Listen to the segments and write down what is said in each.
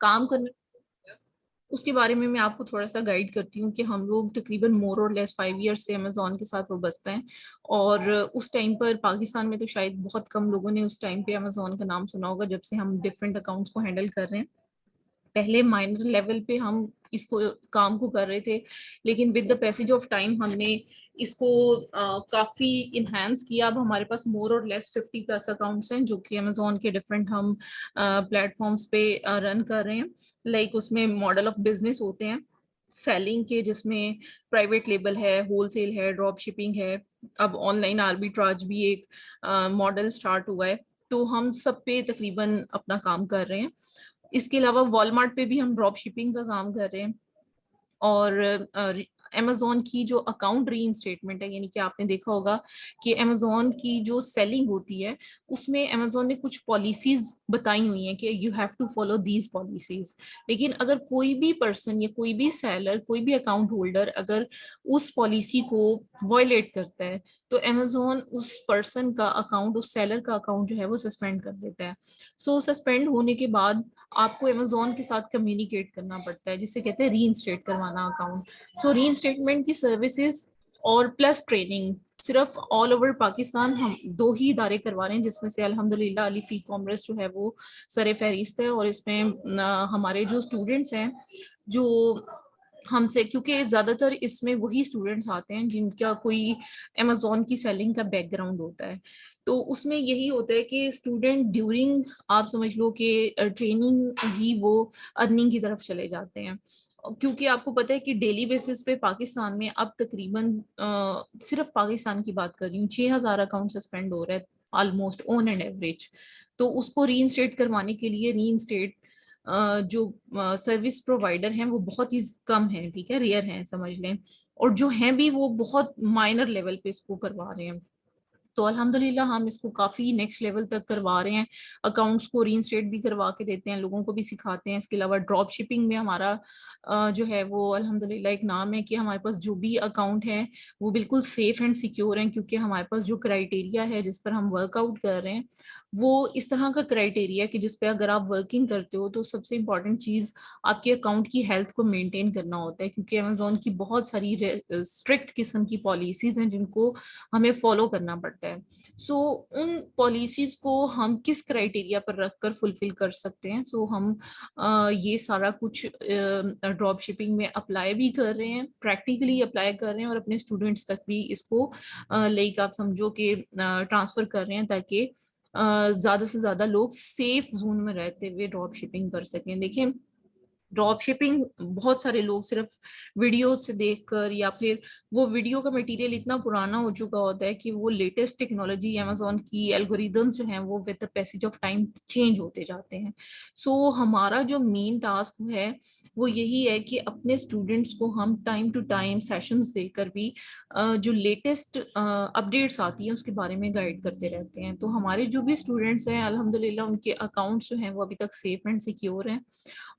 काम करने, उसके बारे में मैं आपको थोड़ा सा गाइड करती हूँ कि हम लोग तकरीबन मोर और लेस 5 ईयर्स से अमेजोन के साथ वाबस्ता हैं। और उस टाइम पर पाकिस्तान में तो शायद बहुत कम लोगों ने उस टाइम पे अमेजोन का नाम सुना होगा, जब से हम डिफरेंट अकाउंट्स को हैंडल कर रहे हैं। पहले माइनर लेवल पे हम इसको काम को कर रहे थे, लेकिन with the passage of time हमने इसको काफी इन्हांस किया। अब हमारे पास मोर और लेस 50+ अकाउंट्स हैं जो कि अमेजोन के डिफरेंट हम प्लेटफॉर्म्स पे रन कर रहे हैं। लाइक उसमें मॉडल ऑफ बिजनेस होते हैं सेलिंग के, जिसमें प्राइवेट लेबल है, होलसेल है, ड्रॉप शिपिंग है, अब ऑनलाइन आर्बिट्राज भी एक मॉडल स्टार्ट हुआ है। तो हम सब पे तकरीबन अपना काम कर रहे हैं। इसके अलावा वॉलमार्ट पे भी हम ड्रॉप शिपिंग का काम कर रहे हैं। और अमेजोन की जो अकाउंट री इंस्टेटमेंट है, यानी कि आपने देखा होगा कि अमेजोन की जो सेलिंग होती है उसमें अमेजोन ने कुछ पॉलिसीज बताई हुई हैं कि you have to follow these policies. लेकिन अगर कोई भी पर्सन या कोई भी सेलर, कोई भी अकाउंट होल्डर अगर उस पॉलिसी को वायलेट करता है तो अमेजोन उस पर्सन का अकाउंट, उस सेलर का अकाउंट जो है वो सस्पेंड कर देता है। सो सस्पेंड होने के बाद आपको अमेजोन के साथ कम्युनिकेट करना पड़ता है, जिसे कहते हैं रीइंस्टेट करवाना अकाउंट। सो रीइंस्टेटमेंट की सर्विसेज और प्लस ट्रेनिंग सिर्फ ऑल ओवर पाकिस्तान हम 2 ही इदारे करवा रहे हैं, जिसमें से अल्हम्दुलिल्लाह अलीफ ई कॉमर्स जो है वो सरे फहरिस्त है। और इसमें हमारे जो स्टूडेंट्स हैं जो हमसे, क्योंकि ज्यादातर इसमें वही स्टूडेंट्स आते हैं जिनका कोई अमेजोन की सेलिंग का बैकग्राउंड होता है। तो उसमें यही होता है कि स्टूडेंट ड्यूरिंग, आप समझ लो कि ट्रेनिंग ही वो अर्निंग की तरफ चले जाते हैं। क्योंकि आपको पता है कि डेली बेसिस पे पाकिस्तान में अब तकरीबन सिर्फ पाकिस्तान की बात कर रही हूँ, 6,000 अकाउंट सस्पेंड हो रहा है ऑलमोस्ट ऑन एंड एवरेज। तो उसको रीइंस्टेट करवाने के लिए रीइंस्टेट जो सर्विस प्रोवाइडर हैं वो बहुत ही कम है, ठीक है, रेयर हैं समझ लें। और जो हैं भी वो बहुत माइनर लेवल पे इसको करवा रहे हैं। तो अल्हम्दुलिल्लाह हम इसको काफी नेक्स्ट लेवल तक करवा रहे हैं। अकाउंट्स को रीइंस्टेट भी करवा के देते हैं, लोगों को भी सिखाते हैं। इसके अलावा ड्रॉप शिपिंग में हमारा जो है वो अल्हम्दुलिल्लाह एक नाम है कि हमारे पास जो भी अकाउंट है वो बिल्कुल सेफ एंड सिक्योर हैं, क्योंकि हमारे पास जो क्राइटेरिया है जिस पर हम वर्कआउट कर रहे हैं वो इस तरह का क्राइटेरिया कि जिस पे अगर आप वर्किंग करते हो तो सबसे इंपॉर्टेंट चीज आपके अकाउंट की हेल्थ को मेंटेन करना होता है, क्योंकि अमेजोन की बहुत सारी स्ट्रिक्ट किस्म की पॉलिसीज हैं जिनको हमें फॉलो करना पड़ता है। सो उन पॉलिसीज को हम किस क्राइटेरिया पर रखकर फुलफिल कर सकते हैं, सो हम ये सारा कुछ ड्रॉप शिपिंग में अप्लाई भी कर रहे हैं, प्रैक्टिकली अप्लाई कर रहे हैं और अपने स्टूडेंट्स तक भी इसको लाइक आप समझो कि ट्रांसफर कर रहे हैं, ताकि ज्यादा से ज्यादा लोग सेफ जोन में रहते हुए ड्रॉप शिपिंग कर सकें। देखिए ड्रॉप शिपिंग बहुत सारे लोग सिर्फ वीडियो से देखकर, या फिर वो वीडियो का मटेरियल इतना पुराना हो चुका होता है कि वो लेटेस्ट टेक्नोलॉजी अमेजोन की एल्गोरिदम्स जो हैं वो with the passage of time change होते जाते हैं। सो हमारा जो मेन टास्क है वो यही है कि अपने स्टूडेंट्स को हम टाइम टू टाइम सेशंस देकर भी जो लेटेस्ट अपडेट्स आती है उसके बारे में गाइड करते रहते हैं। तो हमारे जो भी स्टूडेंट्स हैं अल्हम्दुलिल्लाह उनके अकाउंट्स जो हैं वो अभी तक सेफ एंड सिक्योर हैं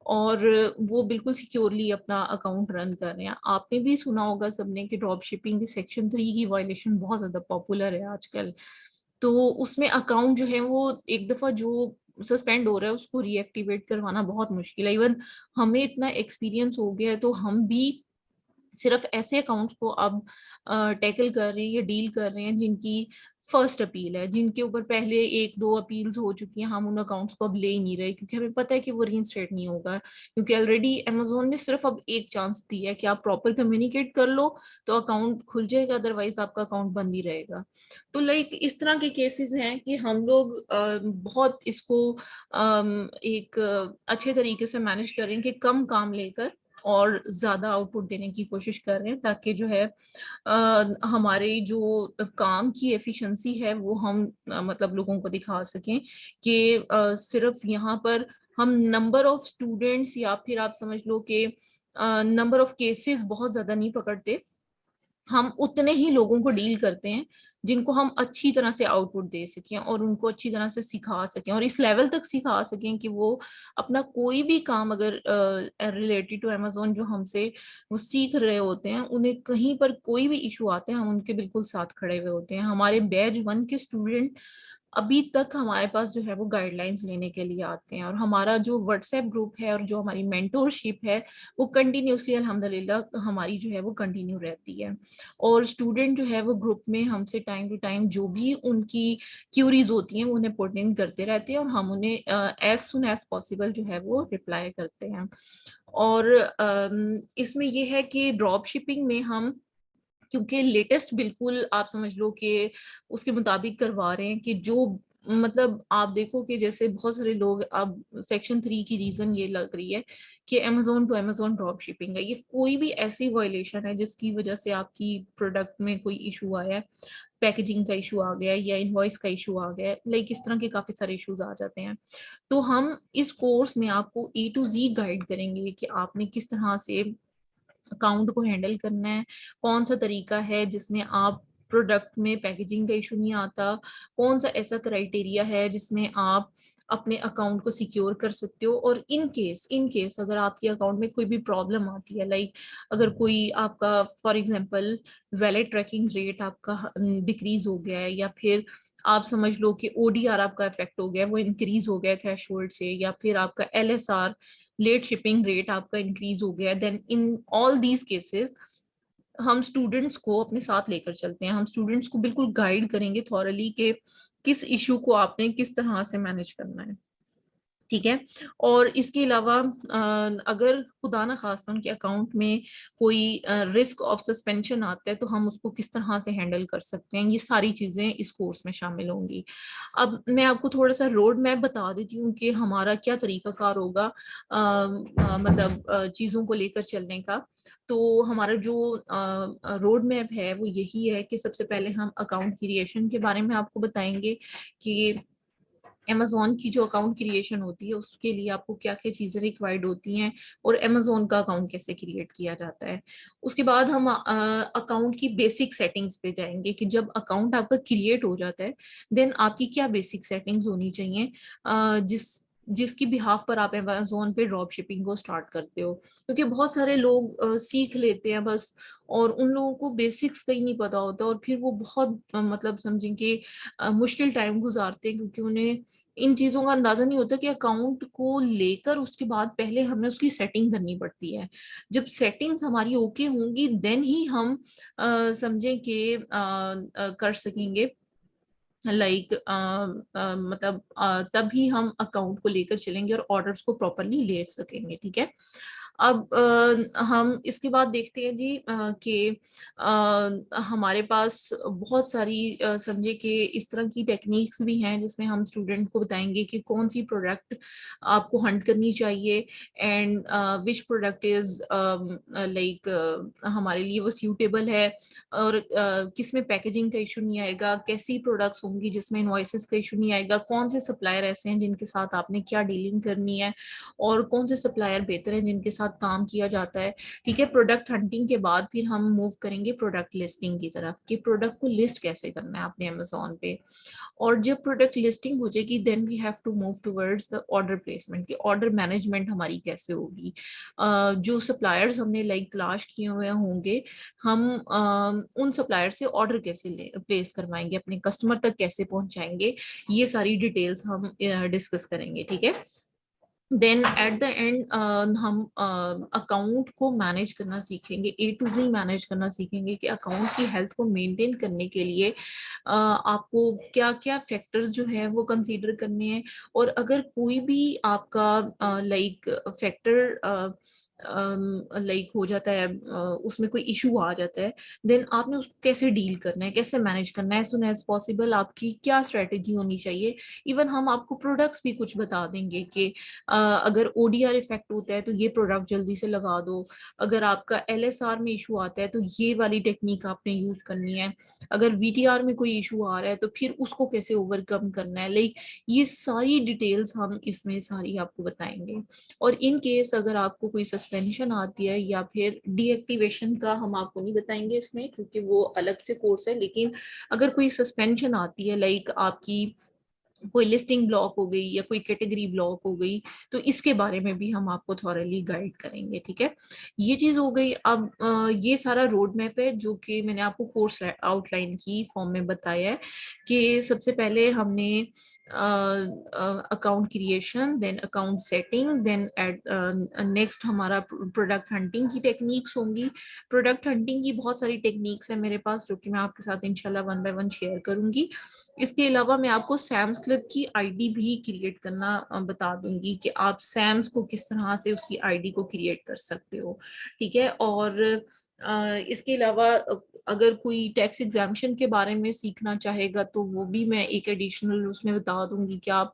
और वो बिल्कुल सिक्योरली अपना अकाउंट रन कर रहे हैं। आपने भी सुना होगा सबने कि ड्रॉप शिपिंग की सेक्शन 3 की वायलेशन बहुत ज्यादा पॉपुलर है आजकल। तो उसमें अकाउंट जो है वो एक दफा जो सस्पेंड हो रहा है उसको रीएक्टिवेट करवाना बहुत मुश्किल है। इवन हमें इतना एक्सपीरियंस हो गया है तो हम भी सिर्फ ऐसे अकाउंट्स को अब टैकल कर रहे हैं या डील कर रहे हैं जिनकी फर्स्ट अपील है, जिनके ऊपर पहले 1-2 अपील्स हो चुकी हैं, हम उन अकाउंट्स को अब ले ही नहीं रहे क्योंकि हमें पता है कि वो रीइंस्टेट नहीं होगा, क्योंकि ऑलरेडी अमेजोन ने सिर्फ अब एक चांस दी है कि आप प्रॉपर कम्युनिकेट कर लो तो अकाउंट खुल जाएगा, अदरवाइज आपका अकाउंट बंद ही रहेगा। तो लाइक इस तरह के केसेस हैं कि हम लोग बहुत इसको एक अच्छे तरीके से मैनेज कर रहे हैं कि कम काम लेकर और ज्यादा आउटपुट देने की कोशिश कर रहे हैं, ताकि जो है हमारे जो काम की एफिशिएंसी है वो हम मतलब लोगों को दिखा सकें कि सिर्फ यहाँ पर हम नंबर ऑफ स्टूडेंट्स या फिर आप समझ लो कि नंबर ऑफ केसेस बहुत ज्यादा नहीं पकड़ते, हम उतने ही लोगों को डील करते हैं जिनको हम अच्छी तरह से आउटपुट दे सकें और उनको अच्छी तरह से सिखा सकें और इस लेवल तक सिखा सकें कि वो अपना कोई भी काम अगर रिलेटेड टू अमेजोन जो हमसे वो सीख रहे होते हैं, उन्हें कहीं पर कोई भी इशू आते हैं हम उनके बिल्कुल साथ खड़े हुए होते हैं। हमारे बैच 1 के स्टूडेंट अभी तक हमारे पास जो है वो गाइडलाइंस लेने के लिए आते हैं, और हमारा जो व्हाट्सएप ग्रुप है और जो हमारी मेंटोरशिप है वो कंटिन्यूसली अल्हम्दुलिल्लाह हमारी जो है वो कंटिन्यू रहती है। और स्टूडेंट जो है वो ग्रुप में हमसे टाइम टू टाइम जो भी उनकी क्यूरीज होती हैं वो उन्हें पुट इन करते रहते हैं, और हम उन्हें एज सुन एज पॉसिबल जो है वो रिप्लाई करते हैं। और इसमें ये है कि ड्रॉप शिपिंग में हम, क्योंकि लेटेस्ट बिल्कुल आप समझ लो कि उसके मुताबिक करवा रहे हैं, कि जो मतलब आप देखो कि जैसे बहुत सारे लोग अब सेक्शन 3 की रीजन ये लग रही है कि Amazon to Amazon drop shipping है। ये कोई भी ऐसी वायलेशन है जिसकी वजह से आपकी प्रोडक्ट में कोई इशू आया है, पैकेजिंग का इशू आ गया है या इनवॉइस का इशू आ गया है, लाइक इस तरह के काफी सारे इश्यूज आ जाते हैं। तो हम इस कोर्स में आपको A to Z गाइड करेंगे कि आपने किस तरह से अकाउंट को हैंडल करना है, कौन सा तरीका है जिसमें आप प्रोडक्ट में पैकेजिंग का इशू नहीं आता, कौन सा ऐसा क्राइटेरिया है जिसमें आप अपने अकाउंट को सिक्योर कर सकते हो। और इन केस अगर आपके अकाउंट में कोई भी प्रॉब्लम आती है, लाइक अगर कोई आपका for example valid tracking rate आपका डिक्रीज हो गया है, या फिर आप समझ लो कि ODR आपका इफेक्ट हो गया है, वो इंक्रीज हो गया है थ्रेशोल्ड से, या फिर आपका LSR लेट शिपिंग रेट आपका इंक्रीज हो गया, then in all these cases हम स्टूडेंट्स को अपने साथ लेकर चलते हैं। हम स्टूडेंट्स को बिल्कुल गाइड करेंगे थॉरली कि किस इशू को आपने किस तरह से मैनेज करना है, ठीक है। और इसके अलावा अगर खुदा ना खास्ता उनके अकाउंट में कोई रिस्क ऑफ सस्पेंशन आता है तो हम उसको किस तरह से हैंडल कर सकते हैं, ये सारी चीजें इस कोर्स में शामिल होंगी। अब मैं आपको थोड़ा सा रोड मैप बता देती हूँ कि हमारा क्या तरीकाकार होगा मतलब चीजों को लेकर चलने का। तो हमारा जो रोड मैप है वो यही है कि सबसे पहले हम अकाउंट क्रिएशन के बारे में आपको बताएंगे कि अमेजोन की जो अकाउंट क्रिएशन होती है उसके लिए आपको क्या क्या चीजें रिक्वायर्ड होती हैं, और अमेजोन का अकाउंट कैसे क्रिएट किया जाता है। उसके बाद हम अकाउंट की बेसिक सेटिंग्स पे जाएंगे कि जब अकाउंट आपका क्रिएट हो जाता है देन आपकी क्या बेसिक सेटिंग्स होनी चाहिए जिसकी बिहाफ पर आप अमेजोन पे ड्रॉप शिपिंग को स्टार्ट करते हो। क्योंकि बहुत सारे लोग सीख लेते हैं बस, और उन लोगों को बेसिक्स का ही नहीं पता होता, और फिर वो बहुत मतलब समझें कि मुश्किल टाइम गुजारते हैं, क्योंकि उन्हें इन चीजों का अंदाजा नहीं होता कि अकाउंट को लेकर उसके बाद पहले हमें उसकी सेटिंग करनी पड़ती है। जब सेटिंग्स हमारी ओके होंगी देन ही हम समझें कि कर सकेंगे, लाइक मतलब तभी हम अकाउंट को लेकर चलेंगे और ऑर्डर्स को प्रॉपरली ले सकेंगे, ठीक है। अब हम इसके बाद देखते हैं जी कि हमारे पास बहुत सारी समझे कि इस तरह की टेक्निक्स भी हैं जिसमें हम स्टूडेंट को बताएंगे कि कौन सी प्रोडक्ट आपको हंट करनी चाहिए, and which product is like हमारे लिए वो सूटेबल है, और किसमें पैकेजिंग का इशू नहीं आएगा, कैसी प्रोडक्ट्स होंगी जिसमें इनवॉइसेस का इशू नहीं आएगा, कौन से सप्लायर ऐसे हैं जिनके साथ आपने क्या डीलिंग करनी है, और कौन से सप्लायर बेहतर हैं जिनके साथ काम किया जाता है, ठीक है। प्रोडक्ट हंटिंग के बाद फिर हम मूव करेंगे प्रोडक्ट लिस्टिंग की तरफ कि प्रोडक्ट को लिस्ट कैसे करना है आपने अमेजोन पे। और जब प्रोडक्ट लिस्टिंग हो जाएगी then we have to move towards the order placement की ऑर्डर मैनेजमेंट हमारी कैसे होगी। जो सप्लायर्स हमने लाइक तलाश किए हुए होंगे, हम उन सप्लायर से ऑर्डर कैसे प्लेस करवाएंगे, अपने कस्टमर तक कैसे पहुंचाएंगे, ये सारी डिटेल्स हम डिस्कस करेंगे, ठीक है। देन एट द एंड हम अकाउंट को मैनेज करना सीखेंगे, A to Z मैनेज करना सीखेंगे कि अकाउंट की हेल्थ को मेंटेन करने के लिए आपको क्या क्या फैक्टर्स जो है वो कंसीडर करने हैं। और अगर कोई भी आपका लाइक फैक्टर लाइक हो जाता है, उसमें कोई इशू आ जाता है, देन आपने उसको कैसे डील करना है, कैसे मैनेज करना है, सुन एज पॉसिबल आपकी क्या स्ट्रेटेजी होनी चाहिए। इवन हम आपको प्रोडक्ट्स भी कुछ बता देंगे कि अगर ODR इफेक्ट होता है तो ये प्रोडक्ट जल्दी से लगा दो, अगर आपका LSR में इशू आता है तो ये वाली टेक्निक आपने यूज करनी है, अगर VTR में कोई इशू आ रहा है तो फिर उसको कैसे ओवरकम करना है, लाइक ये सारी डिटेल्स हम इसमें सारी आपको बताएंगे। और इन केस अगर आपको कोई सस्पेंशन आती है या फिर डीएक्टिवेशन का हम आपको नहीं बताएंगे इसमें क्योंकि वो अलग से कोर्स है, लेकिन अगर कोई सस्पेंशन आती है लाइक आपकी कोई लिस्टिंग ब्लॉक हो गई या कोई कैटेगरी ब्लॉक हो गई, तो इसके बारे में भी हम आपको थॉरली गाइड करेंगे। ठीक है, ये चीज हो गई। अब ये सारा रोड मैप है जो कि मैंने आपको कोर्स आउटलाइन की फॉर्म में बताया है कि सबसे पहले हमने account creation, then account setting, then next हमारा प्रोडक्ट हंटिंग की टेक्निक्स होंगी। प्रोडक्ट हंटिंग की बहुत सारी टेक्निक्स है मेरे पास जो कि मैं आपके साथ इंशाल्लाह वन बाय वन शेयर करूंगी। इसके अलावा मैं आपको सैम्स क्लब की आईडी भी क्रिएट करना बता दूंगी कि आप सैम्स को किस तरह से उसकी आईडी को क्रिएट कर सकते हो। ठीक है, और इसके अलावा अगर कोई टैक्स एग्जाम्पशन के बारे में सीखना चाहेगा तो वो भी मैं एक एडिशनल उसमें बता दूंगी कि आप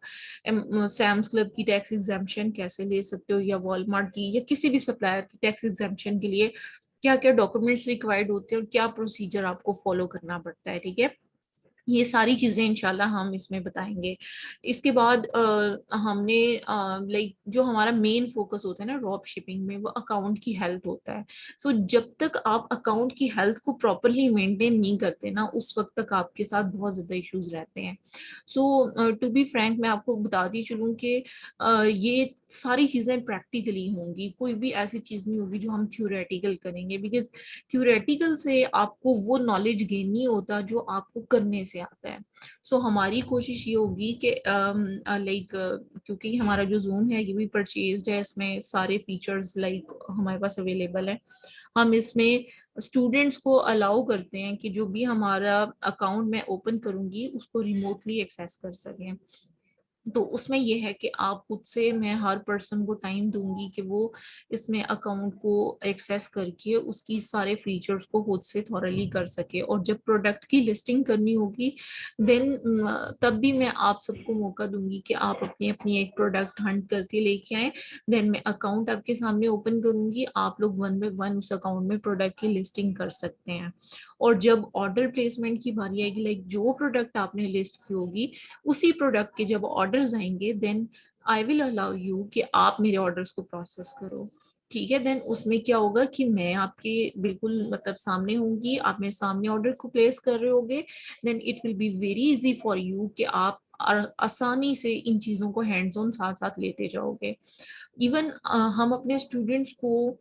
सैम्स क्लब की टैक्स एग्जाम्पशन कैसे ले सकते हो, या वॉलमार्ट की, या किसी भी सप्लायर की टैक्स एग्जाम्पशन के लिए क्या क्या डॉक्यूमेंट्स रिक्वायर्ड होते हैं और क्या प्रोसीजर आपको फॉलो करना पड़ता है। ठीक है, ये सारी चीजें इंशाल्लाह हम इसमें बताएंगे। इसके बाद हमने लाइक जो हमारा मेन फोकस होता है ना ड्रॉप शिपिंग में, वो अकाउंट की हेल्थ होता है। सो जब तक आप अकाउंट की हेल्थ को प्रॉपरली मेंटेन नहीं करते ना, उस वक्त तक आपके साथ बहुत ज्यादा इश्यूज रहते हैं। सो टू बी फ्रैंक, मैं आपको बताती चलूँ कि ये सारी चीजें प्रैक्टिकली होंगी, कोई भी ऐसी चीज नहीं होगी जो हम थ्योरेटिकल करेंगे, बिकॉज थ्योरेटिकल से आपको वो नॉलेज गेन नहीं होता जो आपको करने से आता है। सो हमारी कोशिश ये होगी कि लाइक क्योंकि हमारा जो जूम है ये भी परचेज्ड है, इसमें सारे फीचर्स लाइक हमारे पास अवेलेबल है। हम इसमें स्टूडेंट्स को अलाउ करते हैं कि जो भी हमारा अकाउंट मैं ओपन करूंगी उसको रिमोटली एक्सेस कर सकें। तो उसमें यह है कि आप खुद से, मैं हर पर्सन को टाइम दूंगी कि वो इसमें अकाउंट को एक्सेस करके उसकी सारे फीचर्स को खुद से थॉरली कर सके। और जब प्रोडक्ट की लिस्टिंग करनी होगी देन तब भी मैं आप सबको मौका दूंगी कि आप अपनी अपनी एक प्रोडक्ट हंट करके लेके आए। देन मैं अकाउंट आपके सामने ओपन करूंगी, आप लोग वन बाय वन उस अकाउंट में प्रोडक्ट की लिस्टिंग कर सकते हैं। और जब ऑर्डर प्लेसमेंट की बारी आएगी, लाइक जो प्रोडक्ट आपने लिस्ट की होगी उसी प्रोडक्ट के जब ऑर्डर्स आएंगे then I will allow you कि आप मेरे ऑर्डर्स को प्रोसेस करो। ठीक है, देन उसमें क्या होगा कि मैं आपके बिल्कुल मतलब सामने होंगी, आप मेरे सामने ऑर्डर को प्लेस कर रहे होगे। Then it will be very easy for you कि आप आसानी से इन चीजों को हैंड्स ऑन साथ साथ लेते जाओगे। इवन हम अपने स्टूडेंट्स को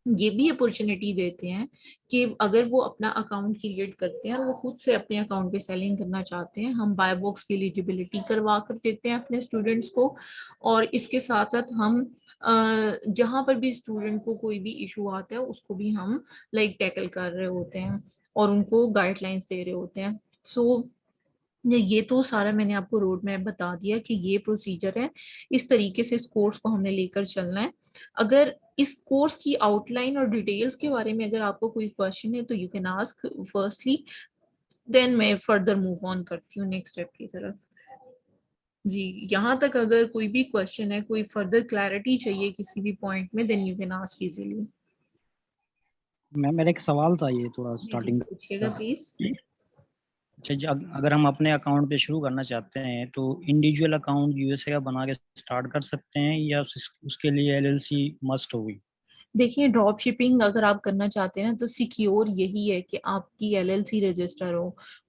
ये भी अपॉर्चुनिटी देते हैं कि अगर वो अपना अकाउंट क्रिएट करते हैं और वो खुद से अपने अकाउंट पे सेलिंग करना चाहते हैं, हम बाय बॉक्स की एलिजिबिलिटी करवा कर देते हैं अपने स्टूडेंट्स को। और इसके साथ साथ हम जहां पर भी स्टूडेंट को कोई भी इशू आता है उसको भी हम लाइक टैकल कर रहे होते हैं और उनको गाइडलाइंस दे रहे होते हैं। सो ये तो सारा मैंने आपको रोड मैप बता दिया कि ये प्रोसीजर है, इस तरीके से इस कोर्स को हमने लेकर चलना है। अगर इस कोर्स की आउटलाइन और डिटेल्स के बारे में अगर आपको कोई क्वेश्चन है तो you can ask firstly, then मैं फर्दर मूव ऑन करती हूँ नेक्स्ट स्टेप की तरफ। जी, यहाँ तक अगर कोई भी क्वेश्चन है, कोई फर्दर क्लैरिटी चाहिए किसी भी पॉइंट में, then you can ask easily. Ma'am मेरा एक सवाल था ये थोड़ा जी जी, स्टार्टिंग पूछिएगा का। प्लीज। अच्छा जी, अगर हम अपने अकाउंट पे शुरू करना चाहते हैं तो इंडिविजुअल अकाउंट यूएसए का बना के स्टार्ट कर सकते हैं या उसके लिए एलएलसी मस्ट होगी? देखिए, ड्रॉप शिपिंग अगर आप करना चाहते हैं ना तो सिक्योर यही है कि आपकी एलएलसी रजिस्टर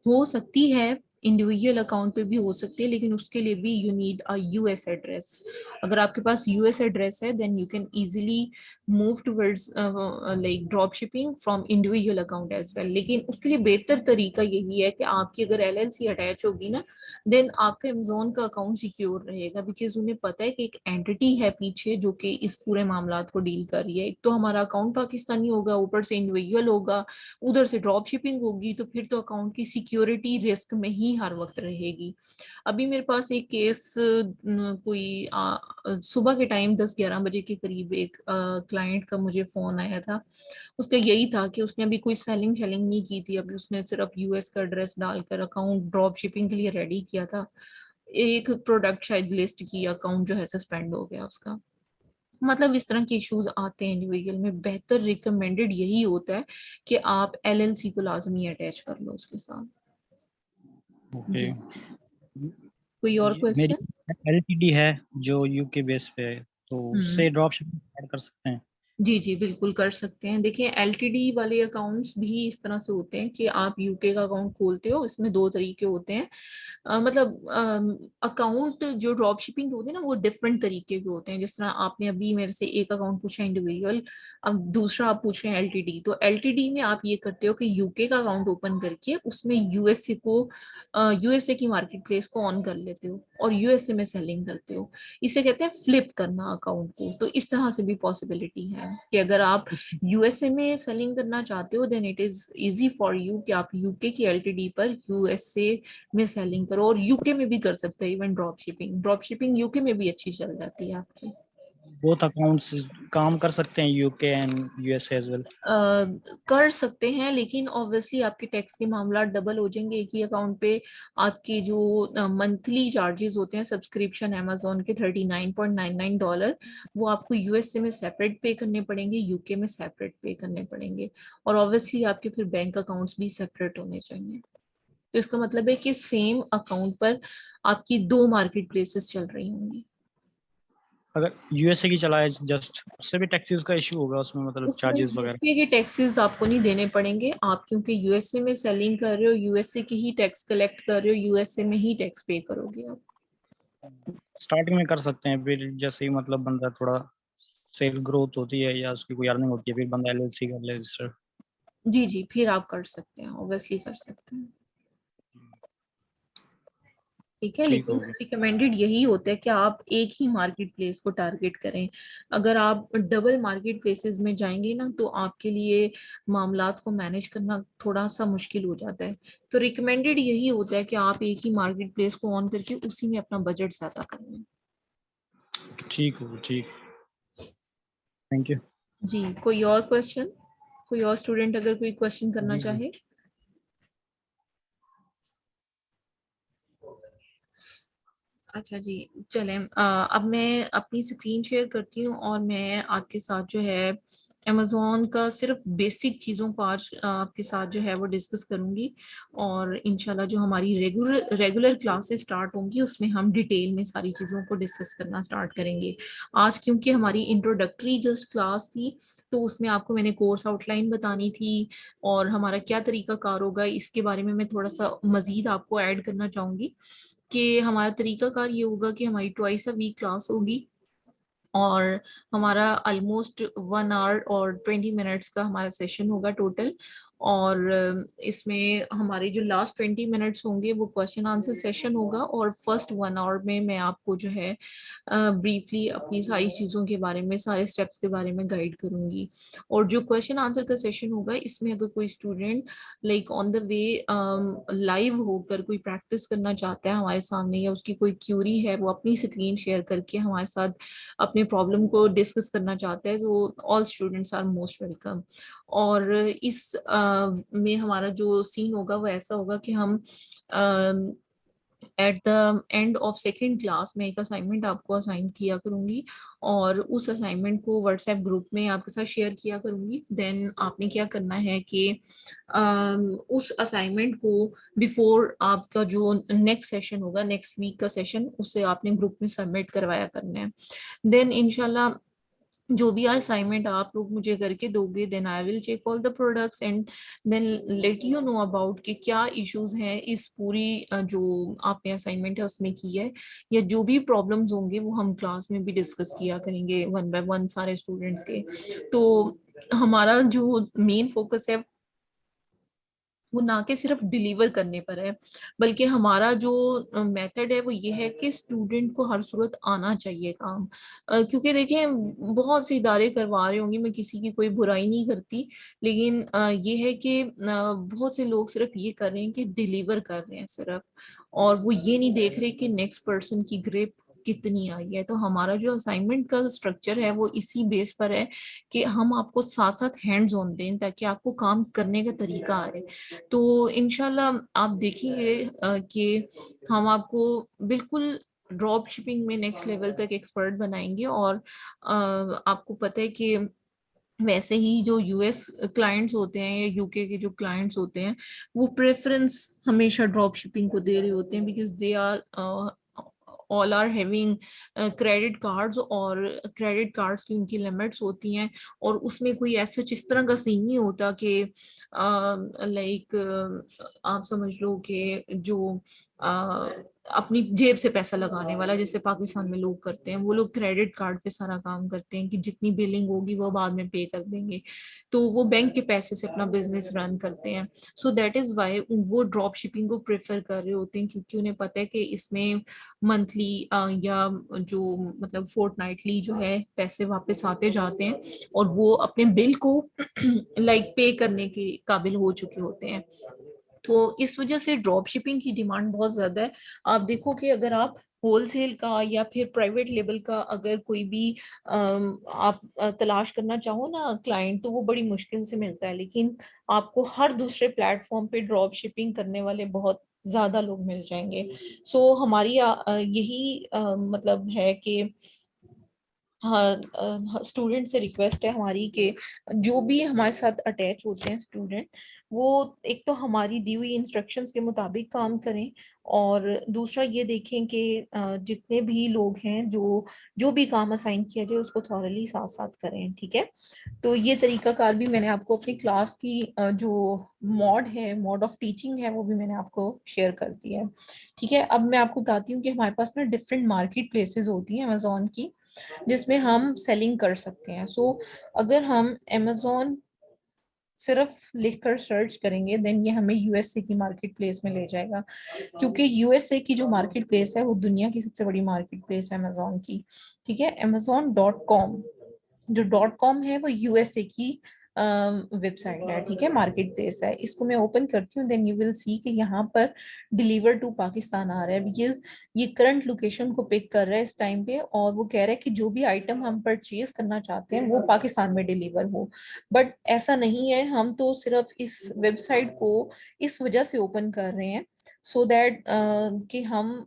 हो सकती है इंडिविजुअल अकाउंट पे भी हो सकती है, लेकिन उसके लिए भी you need a US address. अगर आपके पास यूएस एड्रेस है then you can easily move towards like drop shipping from individual account as well. लेकिन उसके लिए बेहतर तरीका यही है कि आपकी अगर एलएलसी अटैच होगी ना देन आपका अमेजोन का अकाउंट सिक्योर रहेगा, बिकॉज उन्हें पता है कि एक एंटिटी है पीछे जो कि इस पूरे मामलात को डील कर रही है। एक तो हमारा अकाउंट पाकिस्तानी होगा, ऊपर से इंडिविजुअल होगा, उधर से ड्रॉप शिपिंग होगी, तो फिर तो अकाउंट की सिक्योरिटी रिस्क में ही हर वक्त रहेगी। अभी मेरे पास एक केस कोई सुबह के टाइम 10-11 बजे के करीब एक क्लाइंट का मुझे फोन आया था। उसका यही था कि उसने अभी कोई सेलिंग शेलिंग नहीं की थी, अभी उसने सिर्फ यूएस का एड्रेस डालकर अकाउंट ड्रॉप शिपिंग के लिए रेडी किया था। एक प्रोडक्ट शायद लिस्ट की, अकाउंट जो है सस्पेंड हो गया उसका। मतलब इस तरह के इश्यूज आते हैं इंडिविजुअल में, बेहतर रिकमेंडेड यही होता है कि आप एलएलसी को लाजमी अटैच कर लो उसके साथ। ओके। जी, कोई और मेरी क्वेश्चन? एलटीडी है जो यूके बेस पे है, तो हम्म, उससे ड्रॉप शिपिंग स्टार्ट कर सकते हैं? जी जी बिल्कुल कर सकते हैं। देखिए एलटीडी वाले अकाउंट्स भी इस तरह से होते हैं कि आप यूके का अकाउंट खोलते हो, इसमें दो तरीके होते हैं। मतलब अकाउंट जो ड्रॉप शिपिंग होते हैं ना वो डिफरेंट तरीके के होते हैं। जिस तरह आपने अभी मेरे से एक अकाउंट पूछा इंडिविजुअल, अब दूसरा आप पूछ रहे हैं एलटीडी। तो एलटीडी में आप ये करते हो कि यूके का अकाउंट ओपन करके उसमें यूएसए को, यूएसए की मार्केट प्लेस को ऑन कर लेते हो और यूएसए में सेलिंग करते हो। इसे कहते हैं फ्लिप करना अकाउंट को। तो इस तरह से भी पॉसिबिलिटी है कि अगर आप यूएसए में सेलिंग करना चाहते हो then it is easy for you कि आप यूके की एलटीडी पर यूएसए में सेलिंग करो। और यूके में भी कर सकते हैं इवन ड्रॉप शिपिंग यूके में भी अच्छी चल जाती है आपकी। बोथ अकाउंट्स काम कर सकते हैं, UK and USA as well? कर सकते हैं लेकिन ऑब्वियसली आपके टैक्स के मामला डबल हो जाएंगे एक ही अकाउंट पे। आपके जो मंथली चार्जेस होते हैं सब्सक्रिप्शन अमेजोन के $39.99, वो आपको यूएसए में सेपरेट पे करने पड़ेंगे, यूके में सेपरेट पे करने पड़ेंगे। और ऑब्वियसली आपके फिर बैंक अकाउंट्स भी सेपरेट होने चाहिए। तो इसका मतलब है कि सेम अकाउंट पर आपकी दो मार्केट प्लेसेस चल रही होंगी। अगर यूएसए की चलाए जस्ट, उससे भी टैक्सेस का इशू होगा उसमें, मतलब उसमें चार्जेस वगैरह? यूके के टैक्सेस आपको नहीं देने पड़ेंगे। आप क्योंकि यूएसए में सेलिंग कर रहे हो, यूएसए के ही टैक्स कलेक्ट कर रहे हो, यूएसए में ही टैक्स पे करोगे आप। स्टार्टिंग में कर सकते हैं, फिर जैसे ही मतलब बंदा थोड़ा सेल ग्रोथ होती है या उसकी कोई अर्निंग होती है, फिर बंदा एलएलसी कर ले रजिस्टर। जी जी फिर आप कर सकते हैं, ऑब्वियसली कर सकते हैं। ठीक है, ठीक लेकिन होगा। रिकमेंडेड यही होता है कि आप एक ही मार्केट प्लेस को टारगेट करें। अगर आप डबल मार्केट प्लेसेस में जाएंगे ना तो आपके लिए मामलात को मैनेज करना थोड़ा सा मुश्किल हो जाता है। तो रिकमेंडेड यही होता है कि आप एक ही मार्केट प्लेस को ऑन करके उसी में अपना बजट ज्यादा करें। ठीक होगा, ठीक। Thank you. जी कोई और क्वेश्चन, कोई और स्टूडेंट अगर कोई क्वेश्चन करना जी जी। चाहे? अच्छा जी चलें, अब मैं अपनी स्क्रीन शेयर करती हूँ और मैं आपके साथ जो है अमेजोन का सिर्फ बेसिक चीज़ों को आज आपके साथ जो है वो डिस्कस करूंगी। और इंशाल्लाह जो हमारी रेगुलर रेगुलर क्लासेस स्टार्ट होंगी उसमें हम डिटेल में सारी चीज़ों को डिस्कस करना स्टार्ट करेंगे। आज क्योंकि हमारी इंट्रोडक्टरी जस्ट क्लास थी तो उसमें आपको मैंने कोर्स आउटलाइन बतानी थी और हमारा क्या तरीका कार होगा इसके बारे में मैं थोड़ा सा मजीद आपको ऐड करना चाहूंगी। कि हमारा तरीकाकार ये होगा कि हमारी ट्वाइस अ वीक क्लास होगी और हमारा ऑलमोस्ट 1 आवर और 20 मिनट्स का हमारा सेशन होगा टोटल। और इसमें हमारे जो लास्ट 20 मिनट्स होंगे वो क्वेश्चन आंसर सेशन होगा और फर्स्ट 1 आवर में मैं आपको जो है ब्रीफली अपनी सारी चीज़ों के बारे में, सारे स्टेप्स के बारे में गाइड करूंगी। और जो क्वेश्चन आंसर का सेशन होगा इसमें अगर कोई student like on the way live होकर कोई प्रैक्टिस करना चाहता है हमारे सामने या उसकी कोई क्यूरी है वो अपनी स्क्रीन शेयर करके हमारे साथ अपने प्रॉब्लम को डिस्कस करना चाहता है तो all students are most welcome. और इस में हमारा जो सीन होगा वो ऐसा होगा कि हम at the end of second class में एक असाइनमेंट आपको असाइन किया करूंगी और उस असाइनमेंट को व्हाट्सएप ग्रुप में आपके साथ शेयर किया करूंगी। देन आपने क्या करना है कि उस असाइनमेंट को बिफोर आपका जो नेक्स्ट सेशन होगा, नेक्स्ट वीक का सेशन, उसे आपने ग्रुप में सबमिट करवाया करना है। देन इंशाल्लाह जो भी असाइनमेंट आप लोग मुझे करके दोगे then I will check all the products and then let you know about कि क्या इश्यूज हैं इस पूरी जो आपने असाइनमेंट है उसमें की है। या जो भी प्रॉब्लम्स होंगे वो हम क्लास में भी डिस्कस किया करेंगे वन बाय वन सारे स्टूडेंट्स के। तो हमारा जो मेन फोकस है वो ना कि सिर्फ डिलीवर करने पर है, बल्कि हमारा जो मेथड है वो ये है कि स्टूडेंट को हर सूरत आना चाहिए काम। क्योंकि देखें बहुत से इदारे करवा रहे होंगे, मैं किसी की कोई बुराई नहीं करती, लेकिन ये है कि बहुत से लोग सिर्फ ये कर रहे हैं कि डिलीवर कर रहे हैं सिर्फ, और वो ये नहीं देख रहे कि नेक्स्ट पर्सन की ग्रिप कितनी आई है। तो हमारा जो असाइनमेंट का स्ट्रक्चर है वो इसी बेस पर है कि हम आपको साथ साथ हैंड्स ऑन दें ताकि आपको काम करने का तरीका आए। तो इनशाला आप देखेंगे कि हम आपको बिल्कुल ड्रॉप शिपिंग में नेक्स्ट लेवल तक एक्सपर्ट बनाएंगे। और आपको पता है कि वैसे ही जो यूएस क्लाइंट्स होते हैं या यूके के जो क्लाइंट्स होते हैं वो प्रेफरेंस हमेशा ड्रॉप शिपिंग को दे रहे होते हैं because they are all are having credit cards, और क्रेडिट कार्ड्स की उनकी लिमिट्स होती हैं, और उसमें कोई ऐसा इस तरह का सीन नहीं होता कि लाइक आप समझ लो कि जो अपनी जेब से पैसा लगाने वाला, जैसे पाकिस्तान में लोग करते हैं, वो लोग क्रेडिट कार्ड पे सारा काम करते हैं कि जितनी बिलिंग होगी वो बाद में पे कर देंगे, तो वो बैंक के पैसे से अपना बिजनेस रन करते हैं। सो दैट इज वाई वो ड्रॉप शिपिंग को प्रेफर कर रहे होते हैं, क्योंकि उन्हें पता है कि इसमें मंथली या जो मतलब फोर्टनाइटली जो है पैसे वापस आते जाते हैं, और वो अपने बिल को लाइक पे करने के काबिल हो चुके होते हैं। तो इस वजह से ड्रॉप शिपिंग की डिमांड बहुत ज्यादा है। आप देखो कि अगर आप होलसेल का या फिर प्राइवेट लेवल का अगर कोई भी आप तलाश करना चाहो ना क्लाइंट, तो वो बड़ी मुश्किल से मिलता है, लेकिन आपको हर दूसरे प्लेटफॉर्म पे ड्रॉप शिपिंग करने वाले बहुत ज्यादा लोग मिल जाएंगे। सो हमारी यही मतलब है कि हाँ, स्टूडेंट से रिक्वेस्ट है हमारी कि जो भी हमारे साथ अटैच होते हैं स्टूडेंट, वो एक तो हमारी दी हुई इंस्ट्रक्शंस के मुताबिक काम करें, और दूसरा ये देखें कि जितने भी लोग हैं जो जो भी काम असाइन किया जाए उसको थॉरली साथ साथ करें, ठीक है। तो ये तरीकाकार भी मैंने आपको अपनी क्लास की जो मॉड है, मॉड ऑफ टीचिंग है, वो भी मैंने आपको शेयर कर दिया है, ठीक है। अब मैं आपको बताती हूँ कि हमारे पास ना डिफरेंट मार्केट प्लेसेस होती हैं अमेजोन की, जिसमें हम सेलिंग कर सकते हैं। सो अगर हम amazon सिर्फ लिखकर सर्च करेंगे, देन ये हमें यूएसए की मार्केट प्लेस में ले जाएगा, क्योंकि यूएसए की जो मार्केट प्लेस है वो दुनिया की सबसे बड़ी मार्केट प्लेस है अमेजोन की, ठीक है। amazon.com, जो डॉट कॉम है वो यूएसए की वेबसाइट है, ठीक है, मार्केट प्लेस है। इसको मैं ओपन करती हूँ, देन यू विल सी कि यहाँ पर डिलीवर टू पाकिस्तान आ रहा है, बिकॉज ये करंट लोकेशन को पिक कर रहा है इस टाइम पे, और वो कह रहा है कि जो भी आइटम हम परचेज करना चाहते हैं वो पाकिस्तान में डिलीवर हो। बट ऐसा नहीं है, हम तो सिर्फ इस वेबसाइट को इस वजह से ओपन कर रहे हैं सो दैट कि हम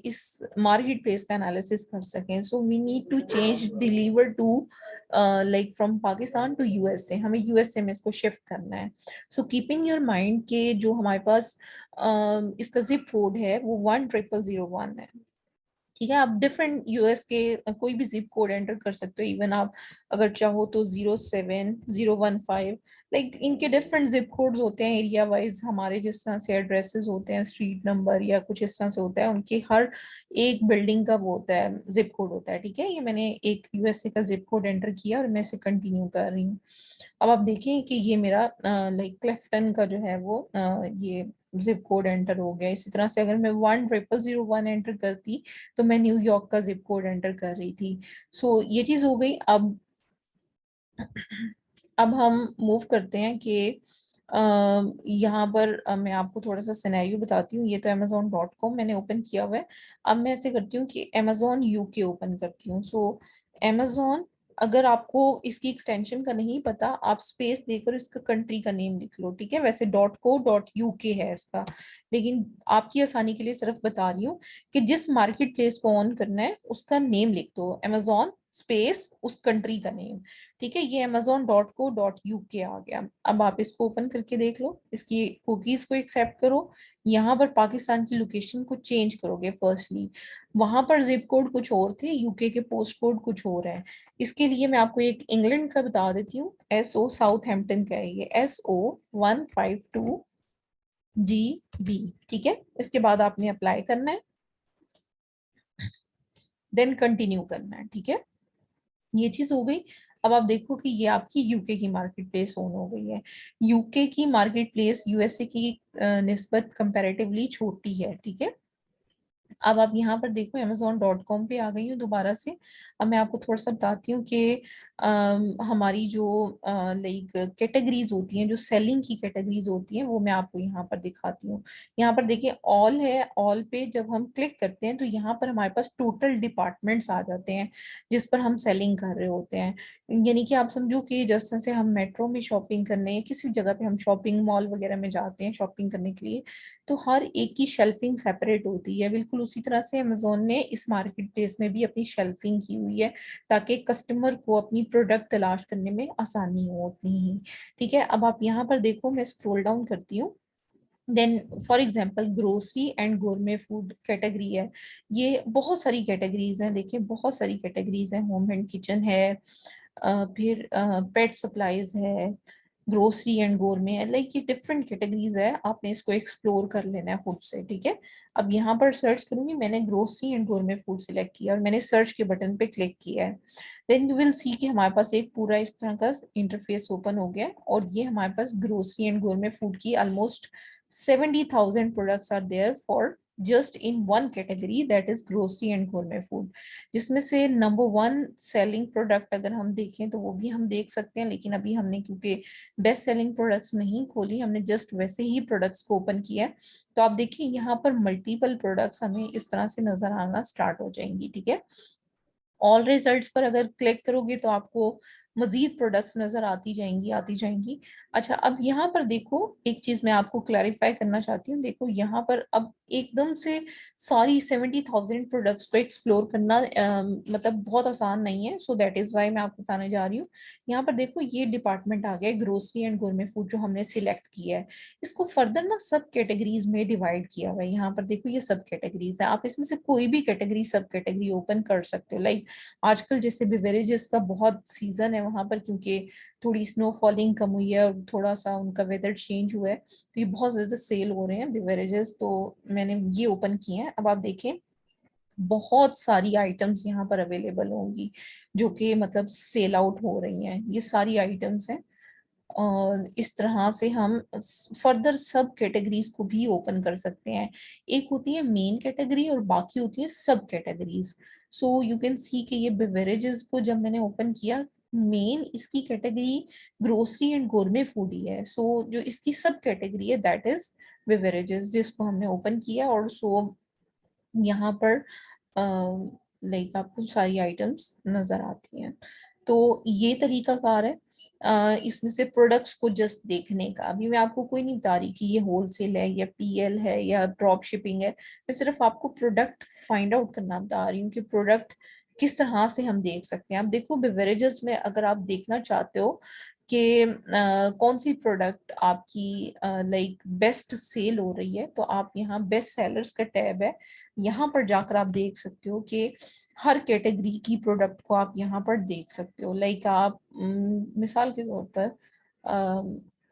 इस मार्केट प्लेस का एनालिसिस कर सकें। So we need to change deliver to like from Pakistan to USA, हमें यूएसए में इसको शिफ्ट करना है। सो कीपिंग योर माइंड के जो हमारे पास इसका जिप कोड है वो 10001 है, ठीक है। आप डिफरेंट यूएस के कोई भी जिप कोड एंटर कर सकते हो, इवन आप अगर चाहो तो 07015, लाइक इनके डिफरेंट जिप कोड्स होते हैं एरिया वाइज, हमारे जिस तरह से एड्रेसेस होते हैं, स्ट्रीट नंबर या कुछ इस तरह से होता है, उनके हर एक बिल्डिंग का वो होता है, जिप कोड होता है, ठीक है। ये मैंने एक यूएसए का जिप कोड एंटर किया और मैं इसे कंटिन्यू कर रही हूँ। अब आप देखिए कि ये मेरा लाइक क्लेफ्टन का जो है वो ये जिप कोड एंटर हो गया। इसी तरह से अगर मैं 10001 एंटर करती तो मैं न्यूयॉर्क का जिप कोड एंटर कर रही थी। सो ये चीज हो गई। अब हम मूव करते हैं कि यहाँ पर मैं आपको थोड़ा सा सिनेरियो बताती हूँ। ये तो amazon.com मैंने ओपन किया हुआ है। अब मैं ऐसे करती हूँ कि amazon यूके ओपन करती हूँ। सो amazon, अगर आपको इसकी एक्सटेंशन का नहीं पता, आप स्पेस देकर इसका कंट्री का नेम लिख लो, ठीक है। वैसे .co.uk है इसका, लेकिन आपकी आसानी के लिए सिर्फ बता रही हूँ कि जिस मार्केट प्लेस को ऑन करना है उसका नेम लिख दो, amazon स्पेस उस कंट्री का नेम, ठीक है। ये amazon.co.uk आ गया। अब आप इसको ओपन करके देख लो, इसकी कुकीज को एक्सेप्ट करो, यहाँ पर पाकिस्तान की लोकेशन को चेंज करोगे फर्स्टली। वहां पर जिप कोड कुछ और थे, यूके के पोस्ट कोड कुछ और है। इसके लिए मैं आपको एक इंग्लैंड का बता देती हूँ, SO साउथहैम्पटन का है ये, SO152GB, ठीक है। इसके बाद आपने अप्लाई करना है, देन कंटिन्यू करना है, ठीक है। ये चीज हो गई। अब आप देखो कि ये आपकी यूके की मार्केट प्लेस ऑन हो गई है। यूके की मार्केट प्लेस यूएसए की निस्बत कंपैरेटिवली छोटी है, ठीक है। अब आप यहाँ पर देखो amazon.com पे आ गई हूँ दोबारा से। अब मैं आपको थोड़ा सा बताती हूँ कि हमारी जो लाइक कैटेगरीज होती हैं, जो सेलिंग की कैटेगरीज होती हैं, वो मैं आपको यहाँ पर दिखाती हूँ। यहाँ पर देखिए ऑल है, ऑल पे जब हम क्लिक करते हैं तो यहाँ पर हमारे पास टोटल डिपार्टमेंट्स आ जाते हैं जिस पर हम सेलिंग कर रहे होते हैं। यानी कि आप समझो कि जिस तरह से हम मेट्रो में शॉपिंग करने या किसी जगह पे हम शॉपिंग मॉल वगैरह में जाते हैं शॉपिंग करने के लिए, तो हर एक की शेल्फिंग सेपरेट होती है। बिल्कुल उसी तरह से अमेजोन ने इस मार्केट प्लेस में भी अपनी शेल्फिंग की हुई है, ताकि कस्टमर को अपनी प्रोडक्ट तलाश करने में आसानी हो होती है, ठीक है। अब आप यहाँ पर देखो, मैं स्क्रॉल डाउन करती हूँ, then for example grocery and gourmet food category है, ये बहुत सारी कैटेगरीज हैं, देखिए बहुत सारी कैटेगरीज हैं, होम एंड किचन है, फिर पेट सप्लाईज है, ग्रोसरी एंड गोरमे है, लाइक ये डिफरेंट कैटेगरीज है, आपने इसको एक्सप्लोर कर लेना है खुद से, ठीक है। अब यहाँ पर सर्च करूंगी, मैंने grocery and gourmet food select किया और मैंने सर्च के बटन पे क्लिक किया है। देन यू विल सी कि हमारे पास एक पूरा इस तरह का इंटरफेस ओपन हो गया है, और ये हमारे पास ग्रोसरी एंड गोरमे फूड की almost 70,000 products are there for just in one category, that is grocery and gourmet food, जिसमें से नंबर वन सेलिंग प्रोडक्ट अगर हम देखें तो वो भी हम देख सकते हैं, लेकिन अभी हमने क्योंकि बेस्ट सेलिंग प्रोडक्ट्स नहीं खोली, हमने जस्ट वैसे ही प्रोडक्ट्स को ओपन किया है। तो आप देखिए यहाँ पर मल्टीपल प्रोडक्ट्स हमें इस तरह से नजर आना स्टार्ट हो जाएंगी, ठीक है। ऑल रिजल्ट्स पर अगर क्लिक करोगे तो आपको मजीद प्रोडक्ट्स नजर आती जाएंगी आती जाएंगी। अच्छा, अब यहाँ पर देखो, एक चीज मैं आपको क्लैरिफाई करना चाहती हूँ, देखो यहाँ पर अब एकदम से सारी 70,000 प्रोडक्ट्स को एक्सप्लोर करना मतलब बहुत आसान नहीं है, सो दैट इज वाई मैं आपको बताने जा रही हूँ। यहाँ पर देखो ये डिपार्टमेंट आ गया ग्रोसरी एंड गोरमे फूड जो हमने सिलेक्ट किया है, इसको फर्दर ना सब कैटेगरीज में डिवाइड किया हुआ है। यहाँ पर देखो ये सब कैटेगरीज है, आप इसमें से कोई भी कैटेगरी सब कैटेगरी ओपन कर सकते हो। लाइक आजकल जैसे बेवरेजेस का बहुत सीजन है वहां पर, क्योंकि थोड़ी स्नो फॉलिंग कम हुई है और थोड़ा सा उनका वेदर चेंज हुआ है, तो ये बहुत ज्यादा सेल हो रहे हैं बेवरेजेस, तो मैंने ये ओपन किए हैं। अब आप देखें बहुत सारी आइटम्स यहाँ पर अवेलेबल होंगी जो कि मतलब सेल आउट हो रही हैं, ये सारी आइटम्स हैं। और इस तरह से हम फर्दर सब कैटेगरीज को भी ओपन कर सकते हैं। एक होती है मेन कैटेगरी और बाकी होती है सब categories. So you can see कि ये बेवरेजेस को जब मैंने ओपन किया, मेन इसकी category grocery and gourmet food ही है, सो जो इसकी सब कैटेगरी है दैट इज बेवरेजेस, जिसको हमने ओपन किया। और सो यहाँ पर लाइक आपको सारी आइटम्स नजर आती हैं। तो ये तरीका कार है इसमें से प्रोडक्ट्स को जस्ट देखने का। अभी मैं आपको कोई नहीं बता रही कि ये होलसेल है या पीएल है या ड्रॉप शिपिंग है, मैं सिर्फ आपको प्रोडक्ट फाइंड आउट करना बता रही हूँ कि प्रोडक्ट किस तरह से हम देख सकते हैं। आप देखो बेवरेजेस में अगर आप देखना चाहते हो कि कौन सी प्रोडक्ट आपकी लाइक बेस्ट सेल हो रही है, तो आप यहाँ बेस्ट सेलर्स का टैब है, यहाँ पर जाकर आप देख सकते हो कि हर कैटेगरी की प्रोडक्ट को आप यहाँ पर देख सकते हो। लाइक आप मिसाल के तौर पर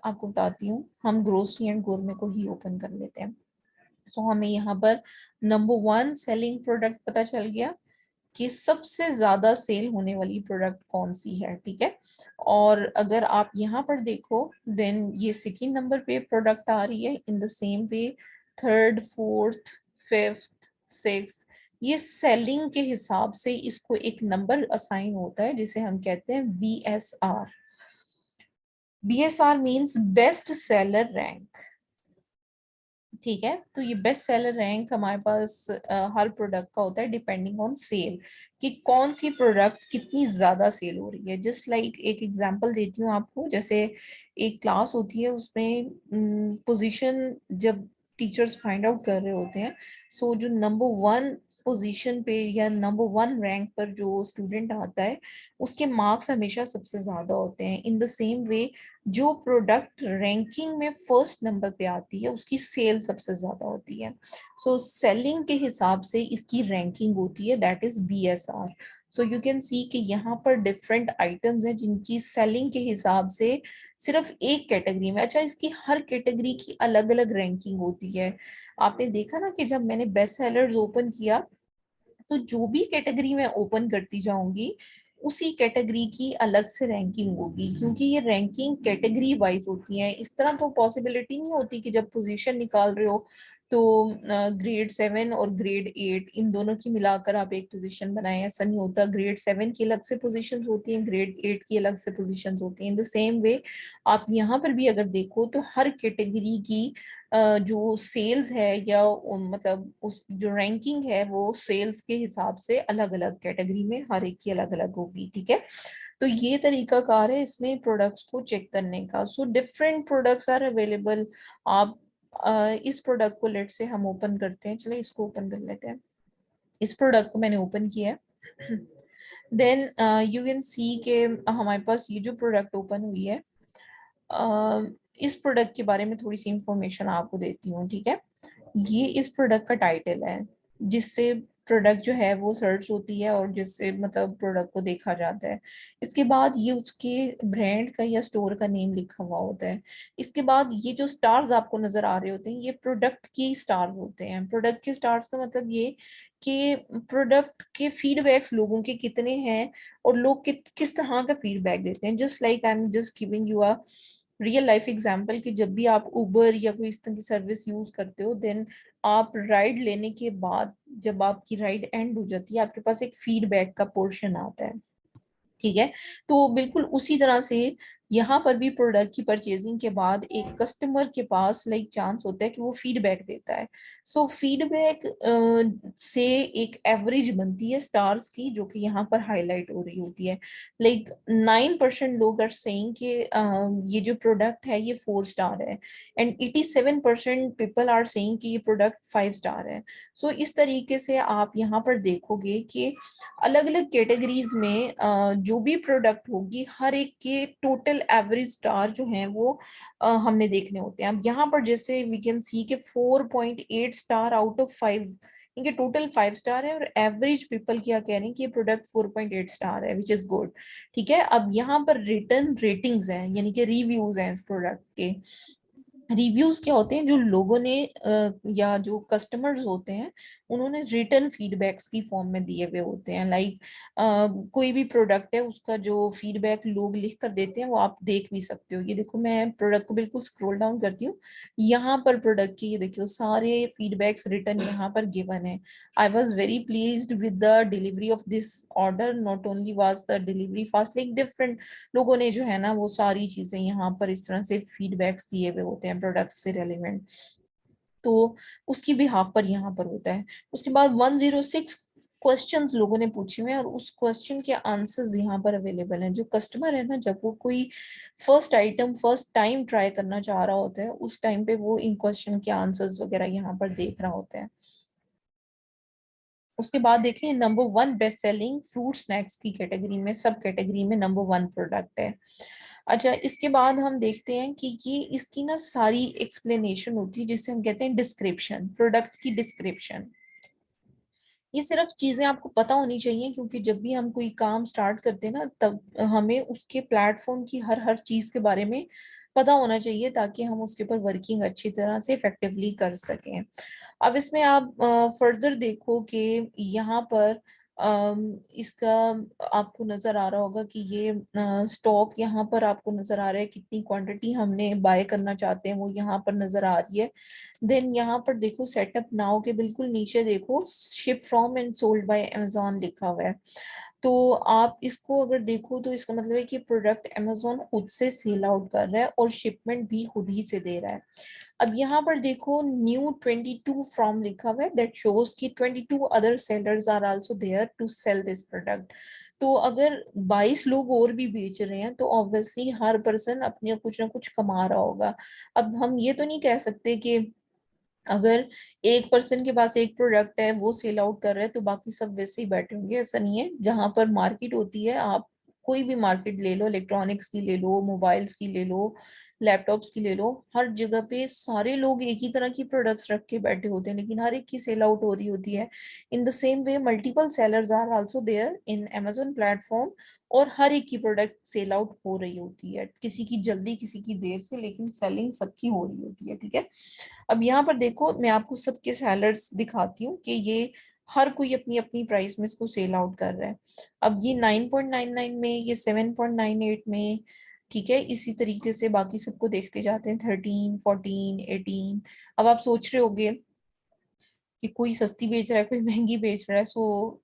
आपको बताती हूँ, हम ग्रोसरी एंड गोरमे को ही ओपन कर लेते हैं। सो हमें यहाँ पर नंबर वन सेलिंग प्रोडक्ट पता चल गया कि सबसे ज्यादा सेल होने वाली प्रोडक्ट कौन सी है, ठीक है। और अगर आप यहाँ पर देखो देन ये सेकंड नंबर पे प्रोडक्ट आ रही है, in the same way third, fourth, fifth, sixth, ये सेलिंग के हिसाब से इसको एक नंबर असाइन होता है जिसे हम कहते हैं BSR। BSR means best seller rank, ठीक है। तो ये बेस्ट सेलर रैंक हमारे पास हर प्रोडक्ट का होता है डिपेंडिंग ऑन सेल, कि कौन सी प्रोडक्ट कितनी ज्यादा सेल हो रही है। जस्ट लाइक एक एग्जांपल देती हूँ आपको, जैसे एक क्लास होती है उसमें पोजीशन जब टीचर्स फाइंड आउट कर रहे होते हैं, सो जो नंबर वन पोजीशन पे या नंबर वन रैंक पर जो स्टूडेंट आता है उसके मार्क्स हमेशा सबसे ज्यादा होते हैं। इन द सेम वे जो प्रोडक्ट रैंकिंग में फर्स्ट नंबर पे आती है उसकी सेल सबसे ज्यादा होती है। सो सेलिंग के हिसाब से इसकी रैंकिंग होती है, that is BSR। So you can see कि यहाँ पर डिफरेंट आइटम्स हैं जिनकी सेलिंग के हिसाब से सिर्फ एक कैटेगरी में, अच्छा इसकी हर कैटेगरी की अलग अलग रैंकिंग होती है। आपने देखा ना कि जब मैंने बेस्ट सेलर्स ओपन किया तो जो भी कैटेगरी मैं ओपन करती जाऊंगी उसी कैटेगरी की अलग से रैंकिंग होगी, क्योंकि ये रैंकिंग कैटेगरी वाइज होती है। इस तरह तो पॉसिबिलिटी नहीं होती कि जब पोजीशन निकाल रहे हो तो ग्रेड 7 और ग्रेड 8 इन दोनों की मिलाकर आप एक पोजीशन बनाए, ऐसा नहीं होता। ग्रेड 7 की अलग से पोजीशंस होती हैं, ग्रेड 8 की अलग से पोजीशंस होती हैं। इन द सेम वे आप यहाँ पर भी अगर देखो तो हर कैटेगरी की जो सेल्स है या मतलब उस जो रैंकिंग है वो सेल्स के हिसाब से अलग अलग कैटेगरी में हर एक की अलग अलग होगी, ठीक है। तो ये तरीका कार है इसमें प्रोडक्ट्स को चेक करने का। So different products are available. आप इस प्रोडक्ट को लेट से हम ओपन करते हैं, चलिए इसको ओपन कर लेते हैं। इस प्रोडक्ट को मैंने ओपन किया है। देन यू कैन सी के हमारे पास ये जो प्रोडक्ट ओपन हुई है इस प्रोडक्ट के बारे में थोड़ी सी इंफॉर्मेशन आपको देती हूँ, ठीक है। ये इस प्रोडक्ट का टाइटल है, जिससे प्रोडक्ट जो है वो सर्च होती है और जिससे मतलब प्रोडक्ट को देखा जाता है। इसके बाद ये उसके ब्रांड का या स्टोर का नेम लिखा हुआ होता है। इसके बाद ये जो स्टार्स आपको नजर आ रहे होते हैं, ये प्रोडक्ट की स्टार होते हैं। प्रोडक्ट के स्टार्स का मतलब ये कि प्रोडक्ट के फीडबैक्स लोगों के कितने हैं और लोग किस तरह का फीडबैक देते हैं। Just like I am just giving you a real life example कि जब भी आप उबर या कोई इस तरह की सर्विस यूज करते हो, देन आप राइड लेने के बाद जब आपकी राइड एंड हो जाती है, आपके पास एक फीडबैक का पोर्शन आता है, ठीक है। तो बिल्कुल उसी तरह से यहाँ पर भी प्रोडक्ट की परचेजिंग के बाद एक कस्टमर के पास लाइक चांस होता है कि वो फीडबैक देता है। सो फीडबैक से एक एवरेज बनती है स्टार्स की, जो कि यहाँ पर हाईलाइट हो रही होती है। लाइक 9% लोग आर सेइंग कि ये जो प्रोडक्ट है ये 4 स्टार है, एंड 87% पीपल आर सेइंग कि ये प्रोडक्ट 5 स्टार है। सो इस तरीके से आप यहाँ पर देखोगे कि अलग अलग कैटेगरीज में जो भी प्रोडक्ट होगी, हर एक के टोटल एवरेज स्टार जो हैं वो हमने देखने होते हैं। अब यहाँ पर जैसे वी कैन सी के 4.8 स्टार आउट ऑफ 5, इनके टोटल 5 स्टार है और एवरेज पीपल क्या कह रहे हैं कि ये प्रोडक्ट 4.8 स्टार है, विच इज गुड, ठीक है। अब यहाँ पर रिटर्न रेटिंग्स हैं, यानी कि रिव्यूज हैं इस प्रोडक्ट के। रिव्यूज क्या होते हैं, जो लोगों ने या जो कस्टमर्स होते हैं उन्होंने रिटर्न फीडबैक्स की फॉर्म में दिए हुए होते हैं। लाइक कोई भी प्रोडक्ट है उसका जो फीडबैक लोग लिख कर देते हैं वो आप देख भी सकते हो। ये देखो, मैं प्रोडक्ट को बिल्कुल स्क्रॉल डाउन करती हूँ, यहाँ पर प्रोडक्ट की ये देखियो सारे फीडबैक्स रिटर्न यहाँ पर गिवन है। I was very pleased with the delivery of this order, not only was the delivery fast, like different लोगों ने जो है ना वो सारी चीजें यहाँ पर इस तरह से फीडबैक्स दिए हुए होते हैं प्रोडक्ट से रेलिवेंट। तो उसकी भी हाफ पर यहाँ पर होता है। उसके बाद 106 क्वेश्चंस लोगों ने पूछे हुए हैं और उस क्वेश्चन के आंसर्स यहाँ पर अवेलेबल हैं। जो कस्टमर है ना, जब वो कोई first item first time try करना चाह रहा होता है, उस टाइम पे वो इन क्वेश्चन के आंसर्स वगैरह यहाँ पर देख रहा होता है। उसके बाद देखें, number 1 best selling fruit snacks की कैटेगरी में, सब कैटेगरी में नंबर 1 प्रोडक्ट है। अच्छा, इसके बाद हम देखते हैं कि ये इसकी ना सारी एक्सप्लेनेशन होती है, जिसे हम कहते हैं डिस्क्रिप्शन, प्रोडक्ट की डिस्क्रिप्शन। ये सिर्फ चीजें आपको पता होनी चाहिए, क्योंकि जब भी हम कोई काम स्टार्ट करते हैं ना, तब हमें उसके प्लेटफॉर्म की हर हर चीज के बारे में पता होना चाहिए, ताकि हम उसके ऊपर वर्किंग अच्छी तरह से इफेक्टिवली कर सकें। अब इसमें आप फर्दर देखो कि यहाँ पर इसका आपको नजर आ रहा होगा कि ये स्टॉक यहाँ पर आपको नजर आ रहा है, कितनी क्वांटिटी हमने बाय करना चाहते हैं वो यहाँ पर नजर आ रही है। देन यहाँ पर देखो सेटअप नाउ के बिल्कुल नीचे देखो ship from and sold by Amazon लिखा हुआ है। तो आप इसको अगर देखो तो इसका मतलब है कि प्रोडक्ट अमेजोन खुद से सेल आउट कर रहा है और शिपमेंट भी खुद ही से दे रहा है। अब यहाँ पर देखो न्यू 22 फ्रॉम लिखा हुआ है, दैट शोज कि 22 other sellers are also there to sell this product. तो अगर 22 लोग और भी बेच रहे हैं तो ऑब्वियसली हर पर्सन अपने कुछ ना कुछ कमा रहा होगा। अब हम ये तो नहीं कह सकते कि अगर एक पर्सन के पास एक प्रोडक्ट है वो सेल आउट कर रहा है तो बाकी सब वैसे ही बैठे होंगे। ऐसा नहीं है। जहां पर मार्केट होती है, आप कोई भी मार्केट ले लो, इलेक्ट्रॉनिक्स की ले लो, मोबाइल्स की ले लो, लैपटॉप्स की ले लो, हर जगह पे सारे लोग एक ही तरह की प्रोडक्ट्स रख के बैठे होते हैं, लेकिन हर एक की सेल आउट हो रही होती है। In the same way multiple sellers are also there in Amazon platform, और हर एक की प्रोडक्ट सेल आउट हो रही होती है, किसी की जल्दी किसी की देर से, लेकिन सेलिंग सबकी हो रही होती है, ठीक है। अब यहाँ पर देखो, मैं आपको सबके सेलर्स दिखाती हूँ कि ये हर कोई अपनी अपनी प्राइस में इसको सेल आउट कर रहा है। अब ये 9.99 में, ये 7.98 में, ठीक है। इसी तरीके से बाकी सबको देखते जाते हैं, 13, 14, 18। अब आप सोच रहे होगे कि कोई सस्ती बेच रहा है कोई महंगी बेच रहा है, सो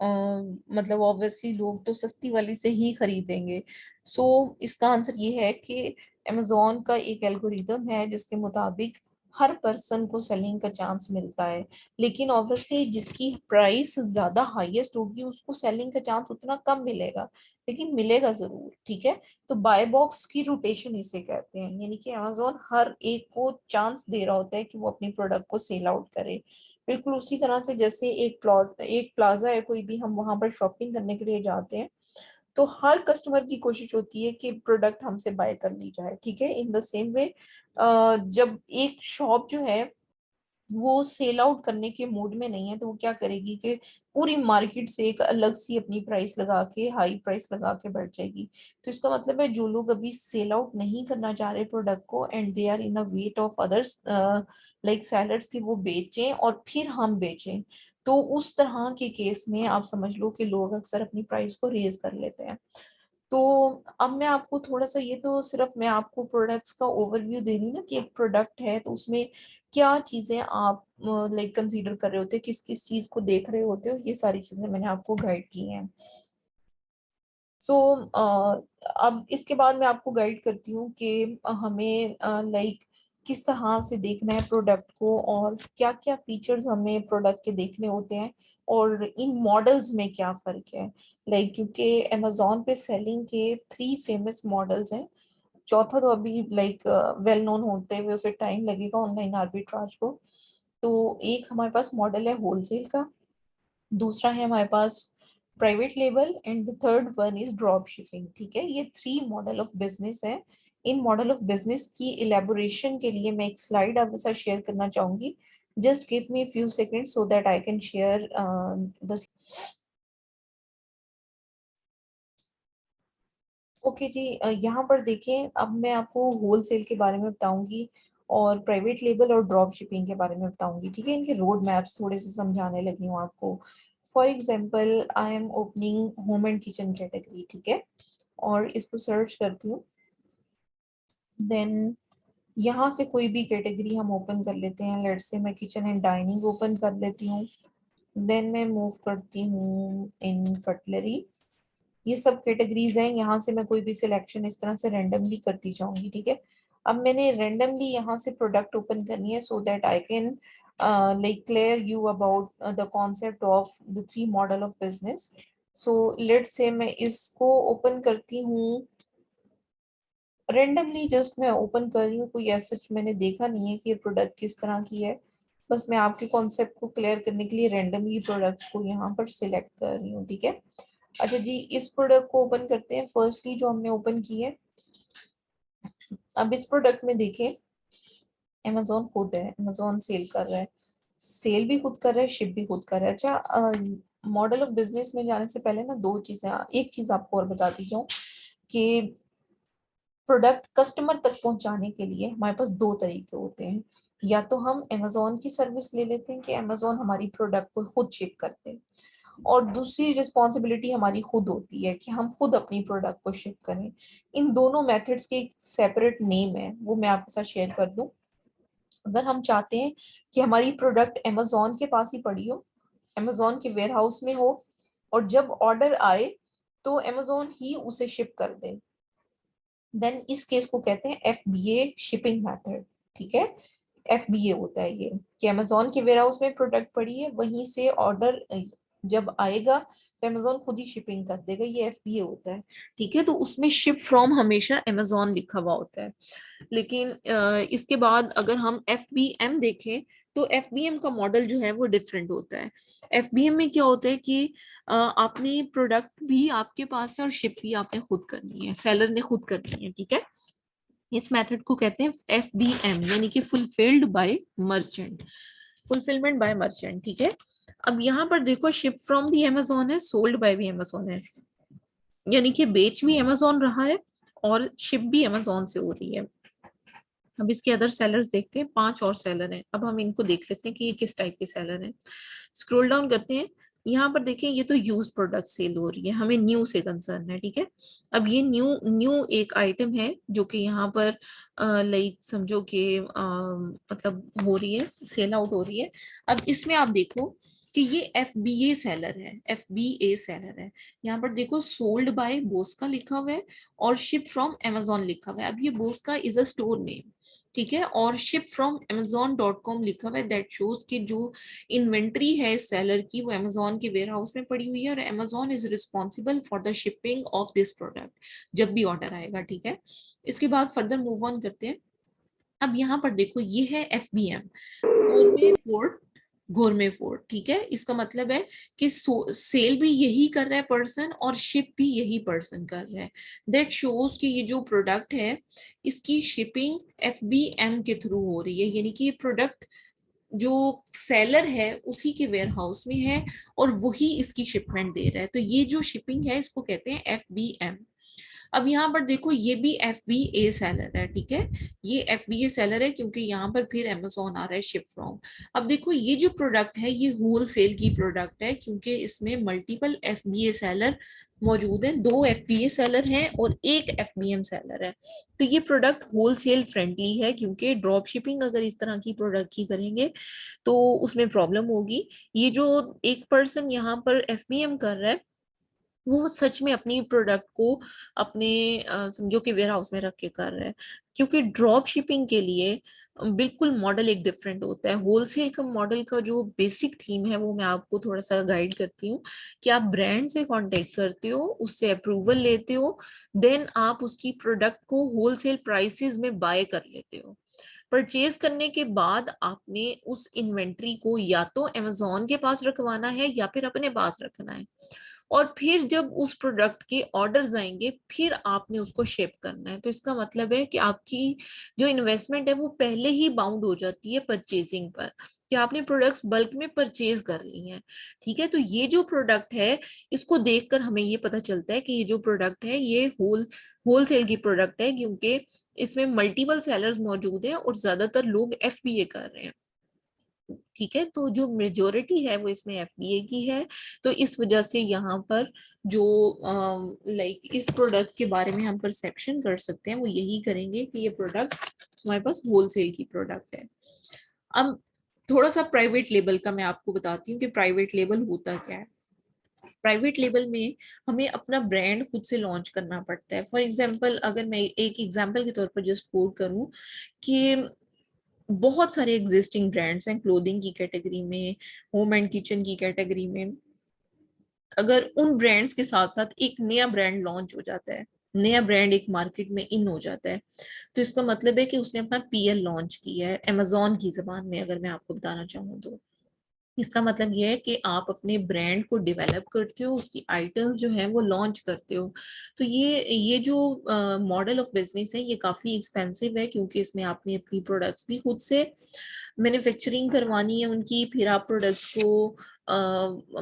मतलब ऑब्वियसली लोग तो सस्ती वाली से ही खरीदेंगे। सो इसका आंसर ये है कि अमेजोन का एक एल्गोरिदम है जिसके मुताबिक हर पर्सन को सेलिंग का चांस मिलता है, लेकिन ऑब्वियसली जिसकी प्राइस ज्यादा हाईएस्ट होगी उसको सेलिंग का चांस उतना कम मिलेगा, लेकिन मिलेगा जरूर, ठीक है। तो बाय बॉक्स की रोटेशन इसे कहते हैं, यानी कि अमेजोन हर एक को चांस दे रहा होता है कि वो अपनी प्रोडक्ट को सेल आउट करे। बिल्कुल उसी तरह से जैसे एक प्लाजा है कोई भी, हम वहां पर शॉपिंग करने के लिए जाते हैं तो हर कस्टमर की कोशिश होती है कि प्रोडक्ट हमसे बाय कर ली जाए, ठीक है। इन द सेम वे जब एक शॉप जो है वो सेल आउट करने के मूड में नहीं है, तो वो क्या करेगी कि पूरी मार्केट से एक अलग सी अपनी प्राइस लगा के, हाई प्राइस लगा के बैठ जाएगी। तो इसका मतलब है जो लोग अभी सेल आउट नहीं करना चाह रहे प्रोडक्ट को, and they are in a wait of others like sellers की वो बेचें और फिर हम बेचें, तो उस तरह के केस में आप समझ लो कि लोग अक्सर अपनी प्राइस को रेज कर लेते हैं। तो अब मैं आपको थोड़ा सा, ये तो सिर्फ मैं आपको प्रोडक्ट्स का ओवरव्यू दे रही हूँ ना कि एक प्रोडक्ट है तो उसमें क्या चीजें आप लाइक कंसीडर कर रहे होते हैं, किस किस चीज को देख रहे होते हो, ये सारी चीजें मैंने आपको गाइड की हैं। सो अब इसके बाद मैं आपको गाइड करती हूँ कि हमें लाइक किस तरह से देखना है प्रोडक्ट को, और क्या क्या फीचर्स हमें प्रोडक्ट के देखने होते हैं, और इन मॉडल्स में क्या फर्क है। लाइक क्योंकि अमेजोन पे सेलिंग के 3 फेमस मॉडल्स हैं, चौथा तो अभी लाइक वेल नोन होते हुए उसे टाइम लगेगा ऑनलाइन आर्बिट्राज को। तो एक हमारे पास मॉडल है होलसेल का, दूसरा है हमारे पास private label, and the third one is drop shipping, ठीक है। ये 3 मॉडल ऑफ बिजनेस है। इन मॉडल ऑफ बिजनेस की इलेबोरेशन के लिए मैं एक स्लाइड आपके साथ शेयर करना चाहूंगी। Just give me few seconds so that I can share the. Okay जी, यहाँ पर देखें, अब मैं आपको होलसेल के बारे में बताऊंगी और प्राइवेट लेबल और ड्रॉप शिपिंग के बारे में बताऊंगी, ठीक है। इनके रोड मैप्स थोड़े से समझाने लगी हूँ आपको। For example I am opening home and kitchen category, ठीक है, और इसको सर्च करती हूँ। देन यहाँ से कोई भी कैटेगरी हम ओपन कर लेते हैं, लेट्स से मैं किचन एंड डाइनिंग ओपन कर लेती हूँ। देन मैं मूव करती हूँ इन कटलरी। ये सब कैटेगरीज हैं, यहाँ से मैं कोई भी सिलेक्शन इस तरह से रेंडमली करती जाऊंगी, ठीक है। अब मैंने रेंडमली यहाँ से प्रोडक्ट ओपन करनी है सो that I can like clear you about the concept of the 3 model of business. So let's say मैं इसको ओपन करती हूँ रेंडमली, जस्ट मैं ओपन कर रही हूँ, कोई ऐसा मैंने देखा नहीं है कि ये प्रोडक्ट किस तरह की है। बस मैं आपके कॉन्सेप्ट को क्लियर करने के लिए रेंडमली प्रोडक्ट्स को यहाँ पर सिलेक्ट कर रही हूँ, ठीक है। अच्छा जी, इस प्रोडक्ट को ओपन करते हैं, फर्स्टली जो हमने ओपन की है। अब इस प्रोडक्ट में देखें, अमेजोन खुद है, अमेजोन सेल कर रहा है, सेल भी खुद कर रहा है, शिप भी खुद कर रहा है। अच्छा, मॉडल ऑफ बिजनेस में जाने से पहले ना 2 चीजें, एक चीज आपको और बता दी जाऊं कि प्रोडक्ट कस्टमर तक पहुंचाने के लिए हमारे पास 2 तरीके होते हैं। या तो हम अमेजोन की सर्विस ले लेते हैं कि अमेजोन हमारी प्रोडक्ट को खुद शिप करते हैं, और दूसरी रिस्पॉन्सिबिलिटी हमारी खुद होती है कि हम खुद अपनी प्रोडक्ट को शिप करें। इन दोनों मेथड्स के एक सेपरेट नेम है, वो मैं आपके साथ शेयर कर दूं। अगर हम चाहते हैं कि हमारी प्रोडक्ट अमेजोन के पास ही पड़ी हो, अमेजोन के वेयर हाउस में हो, और जब ऑर्डर आए तो अमेजोन ही उसे शिप कर दे, देन इस केस को कहते हैं FBA शिपिंग मेथड, ठीक है। FBA होता है ये कि अमेजोन के वेयर हाउस में प्रोडक्ट पड़ी है, वहीं से ऑर्डर जब आएगा तो अमेजोन खुद ही शिपिंग कर देगा, ये FBA होता है, ठीक है। तो उसमें शिप फ्रॉम हमेशा अमेजोन लिखा हुआ होता है। लेकिन इसके बाद अगर हम FBM देखें, तो FBM का मॉडल जो है वो डिफरेंट होता है। FBM में क्या होता है कि आपने प्रोडक्ट भी आपके पास है और शिप भी आपने खुद करनी है, सेलर ने खुद करनी है, ठीक है। इस मेथड को कहते हैं FBM, यानी कि fulfilled by merchant, fulfilment bye merchant, ठीक है। अब यहाँ पर देखो, शिप फ्रॉम भी अमेजोन है, सोल्ड बाय भी अमेजोन है, यानी कि बेच भी अमेजोन रहा है और शिप भी अमेजोन से हो रही है। अब इसके अदर सेलर्स देखते हैं, 5 और सेलर हैं। अब हम इनको देख लेते हैं कि ये किस टाइप के सेलर हैं। स्क्रॉल डाउन करते हैं, यहाँ पर देखें ये तो यूज प्रोडक्ट सेल हो रही है, हमें न्यू से कंसर्न है, ठीक है। अब ये न्यू न्यू एक आइटम है जो कि यहाँ पर लाइक समझो कि मतलब हो रही है, सेल आउट हो रही है। अब इसमें आप देखो कि ये FBA सेलर है, FBA सेलर है। यहाँ पर देखो सोल्ड बाय बोस्का लिखा हुआ है और शिप फ्रॉम अमेजोन लिखा हुआ है। अब ये बोस्का इज अ स्टोर नेम, ठीक है, और शिप फ्रॉम amazon.com लिखा हुआ है, दैट शोज कि जो इन्वेंट्री है सेलर की वो अमेजोन के वेयर हाउस में पड़ी हुई है, और Amazon is responsible for the shipping of this product जब भी ऑर्डर आएगा, ठीक है। इसके बाद फर्दर मूव ऑन करते हैं। अब यहाँ पर देखो ये है FBM, फोर में फोर्ड गोरमे फूड, ठीक है। इसका मतलब है कि सेल भी यही कर रहा है पर्सन और शिप भी यही पर्सन कर रहा है। दैट शोज कि ये जो प्रोडक्ट है इसकी शिपिंग FBM के थ्रू हो रही है, यानी कि ये प्रोडक्ट जो सेलर है उसी के वेयर हाउस में है और वही इसकी शिपमेंट दे रहा है। तो ये जो शिपिंग है इसको कहते हैं FBM। अब यहाँ पर देखो ये भी FBA सेलर है, ठीक है, ये FBA सेलर है क्योंकि यहाँ पर फिर Amazon आ रहा है शिप फ्रॉम। अब देखो ये जो प्रोडक्ट है ये होल सेल की प्रोडक्ट है क्योंकि इसमें मल्टीपल FBA सेलर मौजूद है, 2 FBA सेलर हैं और एक FBM सेलर है। तो ये प्रोडक्ट होल सेल फ्रेंडली है क्योंकि ड्रॉप शिपिंग अगर इस तरह की प्रोडक्ट की करेंगे तो उसमें प्रॉब्लम होगी। ये जो एक पर्सन यहाँ पर FBM कर रहा है वो सच में अपनी प्रोडक्ट को अपने समझो कि वेयर हाउस में रख के कर रहा है, क्योंकि ड्रॉप शिपिंग के लिए बिल्कुल मॉडल एक डिफरेंट होता है। होलसेल का मॉडल का जो बेसिक थीम है वो मैं आपको थोड़ा सा गाइड करती हूँ कि आप ब्रांड से कांटेक्ट करते हो, उससे अप्रूवल लेते हो, देन आप उसकी प्रोडक्ट को होलसेल प्राइसेस में बाय कर लेते हो। परचेज करने के बाद आपने उस इन्वेंट्री को या तो अमेजोन के पास रखवाना है या फिर अपने पास रखना है, और फिर जब उस प्रोडक्ट के ऑर्डर्स आएंगे फिर आपने उसको शिप करना है। तो इसका मतलब है कि आपकी जो इन्वेस्टमेंट है वो पहले ही बाउंड हो जाती है परचेजिंग पर, कि आपने प्रोडक्ट्स बल्क में परचेज कर ली हैं, ठीक है। तो ये जो प्रोडक्ट है इसको देखकर हमें ये पता चलता है कि ये जो प्रोडक्ट है ये होलसेल की प्रोडक्ट है क्योंकि इसमें मल्टीपल सेलर्स मौजूद हैं और ज्यादातर लोग FBA कर रहे हैं, ठीक है। तो जो मेजोरिटी है वो इसमें FBA की है। तो इस वजह से यहाँ पर जो लाइक इस प्रोडक्ट के बारे में हम परसेप्शन कर सकते हैं वो यही करेंगे कि ये प्रोडक्ट हमारे पास होलसेल की प्रोडक्ट है। अब थोड़ा सा प्राइवेट लेबल का मैं आपको बताती हूँ कि प्राइवेट लेबल होता क्या है। प्राइवेट लेबल में हमें अपना ब्रांड खुद से लॉन्च करना पड़ता है। फॉर एग्जांपल अगर मैं एक एग्जांपल के तौर पर जस्ट कोट करूं कि बहुत सारे एग्जिस्टिंग ब्रांड्स हैं क्लोथिंग की कैटेगरी में, होम एंड किचन की कैटेगरी में। अगर उन ब्रांड्स के साथ साथ एक नया ब्रांड लॉन्च हो जाता है, नया ब्रांड एक मार्केट में इन हो जाता है, तो इसका मतलब है कि उसने अपना PL लॉन्च किया है। अमेजोन की जबान में अगर मैं आपको बताना चाहूँ तो इसका मतलब ये है कि आप अपने ब्रांड को डेवलप करते हो, उसकी आइटम्स जो है वो लॉन्च करते हो। तो ये जो मॉडल ऑफ बिजनेस है ये काफी एक्सपेंसिव है क्योंकि इसमें आपने अपनी प्रोडक्ट्स भी खुद से मैन्युफैक्चरिंग करवानी है उनकी, फिर आप प्रोडक्ट्स को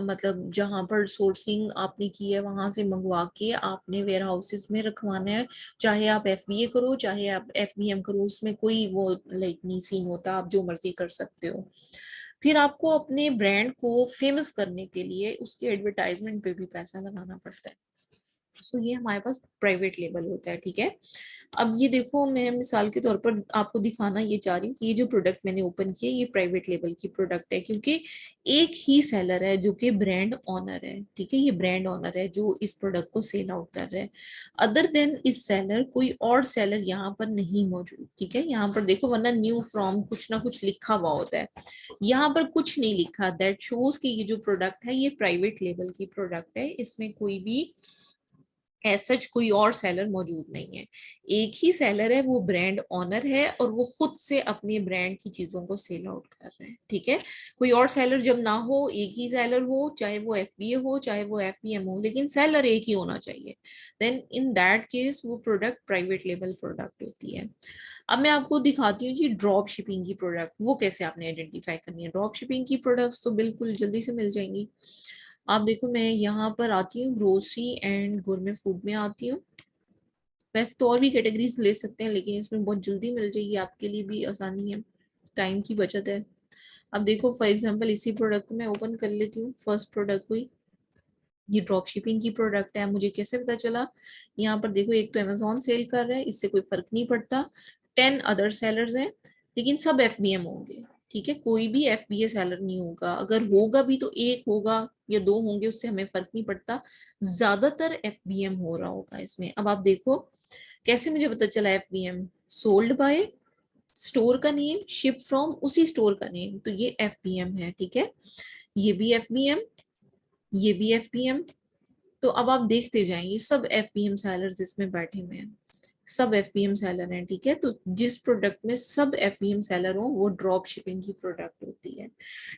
मतलब जहां पर सोर्सिंग आपने की है वहां से मंगवा के आपने वेयर हाउसेस में रखवाना है। चाहे आप FBA करो चाहे आप FBM करो, उसमें कोई वो लाइक नहीं सीन होता, आप जो मर्जी कर सकते हो। फिर आपको अपने ब्रांड को फेमस करने के लिए उसके एडवर्टाइजमेंट पे भी पैसा लगाना पड़ता है। सो ये हमारे पास प्राइवेट लेबल होता है, ठीक है। अब ये देखो मैं मिसाल के तौर पर आपको दिखाना ये चाह रही हूँ कि ये जो प्रोडक्ट मैंने ओपन किया ये प्राइवेट लेबल की प्रोडक्ट है क्योंकि एक ही सेलर है जो कि ब्रांड ऑनर है, ठीक है। ये ब्रांड ऑनर है जो इस प्रोडक्ट को सेल आउट कर रहा है। अदर देन इस सेलर कोई और सेलर यहाँ पर नहीं मौजूद, ठीक है। यहाँ पर देखो वरना न्यू फ्रॉम कुछ ना कुछ लिखा हुआ होता है, यहाँ पर कुछ नहीं लिखा। दैट शोज कि ये जो प्रोडक्ट है ये प्राइवेट लेबल की प्रोडक्ट है, इसमें कोई भी सच कोई और सेलर मौजूद नहीं है। एक ही सेलर है, वो ब्रांड ऑनर है और वो खुद से अपने ब्रांड की चीजों को सेल आउट कर रहे हैं, ठीक है। कोई और सेलर जब ना हो, एक ही सेलर हो, चाहे वो FBA हो चाहे वो FBM हो, लेकिन सेलर एक ही होना चाहिए, देन इन दैट केस वो प्रोडक्ट प्राइवेट लेबल प्रोडक्ट होती है। अब मैं आपको दिखाती हूँ जी ड्रॉप शिपिंग की प्रोडक्ट, वो कैसे आपने आइडेंटिफाई करनी है। ड्रॉप शिपिंग की प्रोडक्ट्स तो बिल्कुल जल्दी से मिल जाएंगी। आप देखो मैं यहाँ पर आती हूँ ग्रोसरी एंड गुरमे फूड में आती हूँ। वैसे तो और भी कैटेगरीज ले सकते हैं लेकिन इसमें बहुत जल्दी मिल जाएगी, आपके लिए भी आसानी है, टाइम की बचत है। अब देखो फॉर एग्जांपल इसी प्रोडक्ट को मैं ओपन कर लेती हूँ, फर्स्ट प्रोडक्ट हुई, ये ड्रॉप शिपिंग की प्रोडक्ट है। मुझे कैसे पता चला, यहाँ पर देखो एक तो अमेजोन सेल कर रहा है, इससे कोई फर्क नहीं पड़ता। 10 अदर सेलर्स हैं लेकिन सब FBM होंगे, ठीक है। कोई भी FBA सेलर नहीं होगा, अगर होगा भी तो एक होगा या दो होंगे, उससे हमें फर्क नहीं पड़ता, ज्यादातर FBM हो रहा होगा इसमें। अब आप देखो कैसे मुझे पता चला FBM, सोल्ड बाय, स्टोर का नेम, शिप फ्रॉम उसी स्टोर का नेम, तो ये FBM है, ठीक है। ये भी FBM, ये भी FBM। तो अब आप देखते जाएंगे सब FBM सेलर्स इसमें बैठे हुए हैं, सब एफपीएम सेलर हैं, ठीक है। तो जिस प्रोडक्ट में सब एफपीएम सेलर हो वो ड्रॉप शिपिंग की प्रोडक्ट होती है,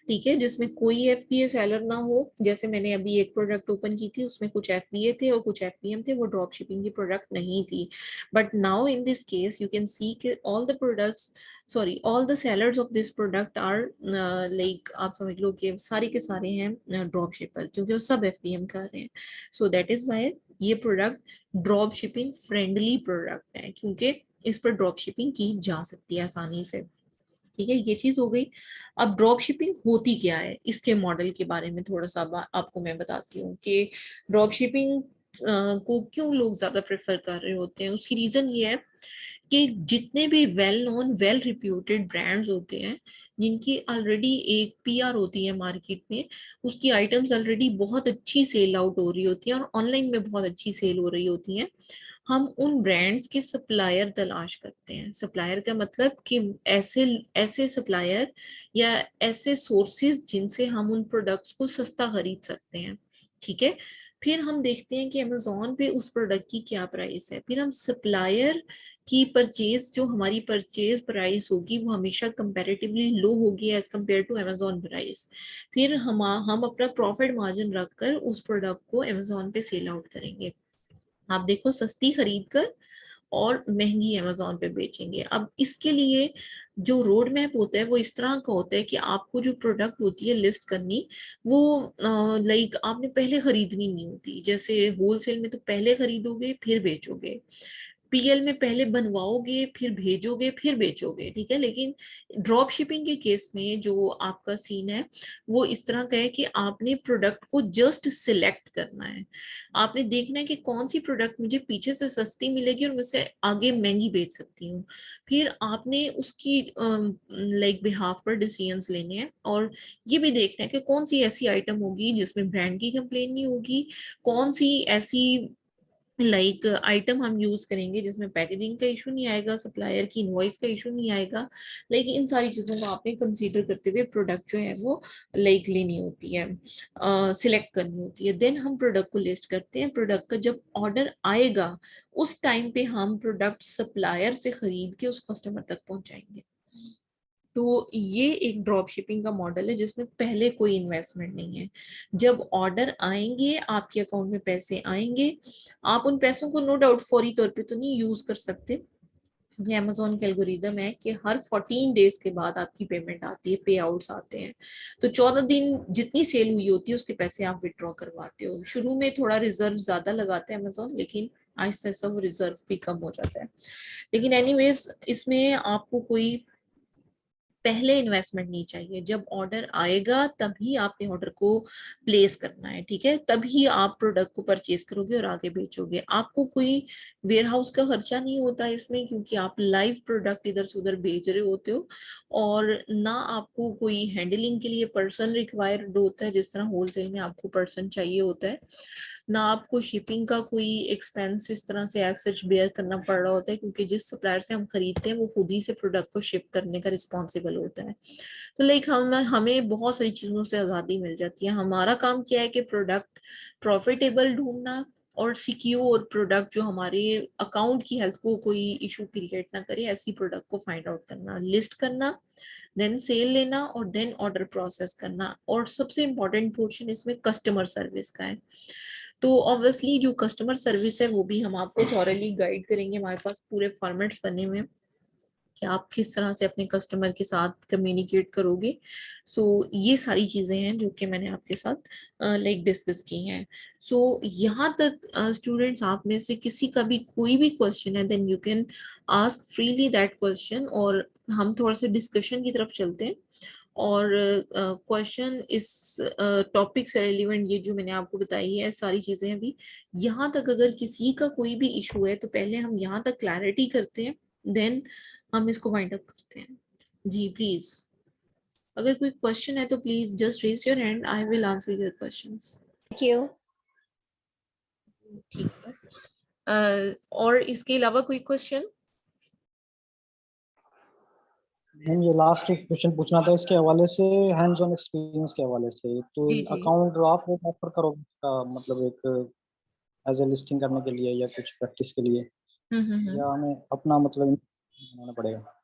ठीक है। जिसमें कोई एफपीए सेलर ना हो, जैसे मैंने अभी एक प्रोडक्ट ओपन की थी उसमें कुछ एफपीए थे और कुछ एफपीएम थे, वो ड्रॉप शिपिंग की प्रोडक्ट नहीं थी। But now in this case you can see कि all the products, sorry, all the sellers of this product are like, आप समझ लो कि सारे के सारे हैं ड्रॉप शिपर, क्योंकि वो सब एफपीएम कर रहे हैं। सो दैट इज वाई ये product drop shipping friendly product है, क्योंकि इस पर ड्रॉप शिपिंग की जा सकती है आसानी से, ठीक है। ये चीज हो गई। अब ड्रॉप शिपिंग होती क्या है, इसके मॉडल के बारे में थोड़ा सा आपको मैं बताती हूँ कि ड्रॉप शिपिंग को क्यों लोग ज्यादा प्रेफर कर रहे होते हैं। उसकी रीजन ये है कि जितने भी well known well reputed brands होते हैं, जिनकी ऑलरेडी एक पीआर होती है मार्केट में, उसकी आइटम्स ऑलरेडी बहुत अच्छी सेल आउट हो रही होती है और ऑनलाइन में बहुत अच्छी सेल हो रही होती है, हम उन ब्रांड्स के सप्लायर तलाश करते हैं। सप्लायर का मतलब कि ऐसे ऐसे सप्लायर या ऐसे सोर्सेज जिनसे हम उन प्रोडक्ट्स को सस्ता खरीद सकते हैं, ठीक है। फिर हम देखते हैं कि अमेजोन पे उस प्रोडक्ट की क्या प्राइस है, फिर हम सप्लायर की परचेज, जो हमारी परचेज प्राइस होगी वो हमेशा कंपैरेटिवली लो होगी as compare to Amazon price. फिर हम अपना प्रॉफिट मार्जिन रखकर उस प्रोडक्ट को अमेजोन पे सेल आउट करेंगे। आप देखो, सस्ती खरीद कर और महंगी अमेजोन पे बेचेंगे। अब इसके लिए जो रोड मैप होता है वो इस तरह का होता है कि आपको जो प्रोडक्ट होती है लिस्ट करनी, वो लाइक आपने पहले खरीदनी नहीं होती। जैसे होलसेल में तो पहले खरीदोगे फिर बेचोगे, पीएल में पहले बनवाओगे फिर भेजोगे फिर बेचोगे, ठीक है। लेकिन ड्रॉप शिपिंग के केस में जो आपका सीन है वो इस तरह का है कि आपने प्रोडक्ट को जस्ट सिलेक्ट करना है। आपने देखना है कि कौन सी प्रोडक्ट मुझे पीछे से सस्ती मिलेगी और मुझसे आगे महंगी बेच सकती हूँ। फिर आपने उसकी लाइक बिहाफ पर डिसीजंस लेने हैं, और ये भी देखना है कि कौन सी ऐसी आइटम होगी जिसमें ब्रांड की कंप्लेन नहीं होगी, कौन सी ऐसी लाइक आइटम हम यूज करेंगे जिसमें पैकेजिंग का इशू नहीं आएगा, सप्लायर की इनवॉइस का इशू नहीं आएगा। लेकिन इन सारी चीजों को आपने कंसीडर करते हुए प्रोडक्ट जो है वो लाइक लेनी होती है, सिलेक्ट करनी होती है। देन हम प्रोडक्ट को लिस्ट करते हैं। प्रोडक्ट का जब ऑर्डर आएगा उस टाइम पे हम प्रोडक्ट सप्लायर से खरीद के उस कस्टमर तक पहुंचाएंगे। तो ये एक ड्रॉप शिपिंग का मॉडल है जिसमें पहले कोई इन्वेस्टमेंट नहीं है। जब ऑर्डर आएंगे आपके अकाउंट में पैसे आएंगे, आप उन पैसों को नो डाउट फौरी तौर पे तो नहीं यूज कर सकते। ये अमेजोन का एल्गोरिदम है कि हर 14 डेज के बाद आपकी पेमेंट आती है, पे आउट्स आते हैं। तो 14 दिन जितनी सेल हुई होती है उसके पैसे आप विड्रॉ करवाते हो। शुरू में थोड़ा रिजर्व ज्यादा लगाते हैं अमेजोन, लेकिन आहिस्ता आहिस्ता वो रिजर्व भी कम हो जाता है। लेकिन एनीवेज इसमें आपको कोई पहले इन्वेस्टमेंट नहीं चाहिए। जब ऑर्डर आएगा तभी आपने ऑर्डर को प्लेस करना है, ठीक है। तभी आप प्रोडक्ट को परचेज करोगे और आगे बेचोगे। आपको कोई वेयर हाउस का खर्चा नहीं होता इसमें, क्योंकि आप लाइव प्रोडक्ट इधर से उधर भेज रहे होते हो। और ना आपको कोई हैंडलिंग के लिए पर्सन रिक्वायर्ड होता है, जिस तरह होलसेल में आपको पर्सन चाहिए होता है। ना आपको शिपिंग का कोई एक्सपेंस इस तरह से एज सच बेयर करना पड़ रहा होता है, क्योंकि जिस सप्लायर से हम खरीदते हैं वो खुद ही से प्रोडक्ट को शिप करने का रिस्पॉन्सिबल होता है। तो लाइक हमें बहुत सारी चीजों से आजादी मिल जाती है। हमारा काम क्या है कि प्रोडक्ट प्रॉफिटेबल ढूंढना और सिक्योर प्रोडक्ट जो हमारे अकाउंट की हेल्थ को कोई इशू क्रिएट ना करे, ऐसी प्रोडक्ट को फाइंड आउट करना, लिस्ट करना, देन सेल लेना और देन ऑर्डर प्रोसेस करना। और सबसे इम्पोर्टेंट पोर्शन इसमें कस्टमर सर्विस का है। तो ऑब्वियसली जो कस्टमर सर्विस है वो भी हम आपको थॉरली गाइड करेंगे। हमारे पास पूरे फॉर्मेट्स बने हुए हैं कि आप किस तरह से अपने कस्टमर के साथ कम्युनिकेट करोगे। सो ये सारी चीजें हैं जो कि मैंने आपके साथ लाइक डिस्कस की हैं। सो यहाँ तक स्टूडेंट्स आप में से किसी का भी कोई भी क्वेश्चन है, then you can ask freely that question, और हम थोड़ा सा डिस्कशन की तरफ चलते हैं। और क्वेश्चन इस टॉपिक से रिलेवेंट ये जो मैंने आपको बताई है सारी चीजें अभी यहाँ तक, अगर किसी का कोई भी इशू है तो पहले हम यहाँ तक क्लैरिटी करते हैं, देन हम इसको वाइंड अप करते हैं। जी प्लीज, अगर कोई क्वेश्चन है तो please just raise your hand, I will answer your questions. Thank you. ठीक है। और इसके अलावा कोई क्वेश्चन? मैम ये लास्ट एक क्वेश्चन पूछना था इसके हवाले से, हैंड्स ऑन एक्सपीरियंस के हवाले से। तो जी जी। अकाउंट आप ऑफर करोगे इसका, मतलब एक एज ए लिस्टिंग करने के लिए या कुछ प्रैक्टिस के लिए? या हमें अपना मतलब बनाना पड़ेगा?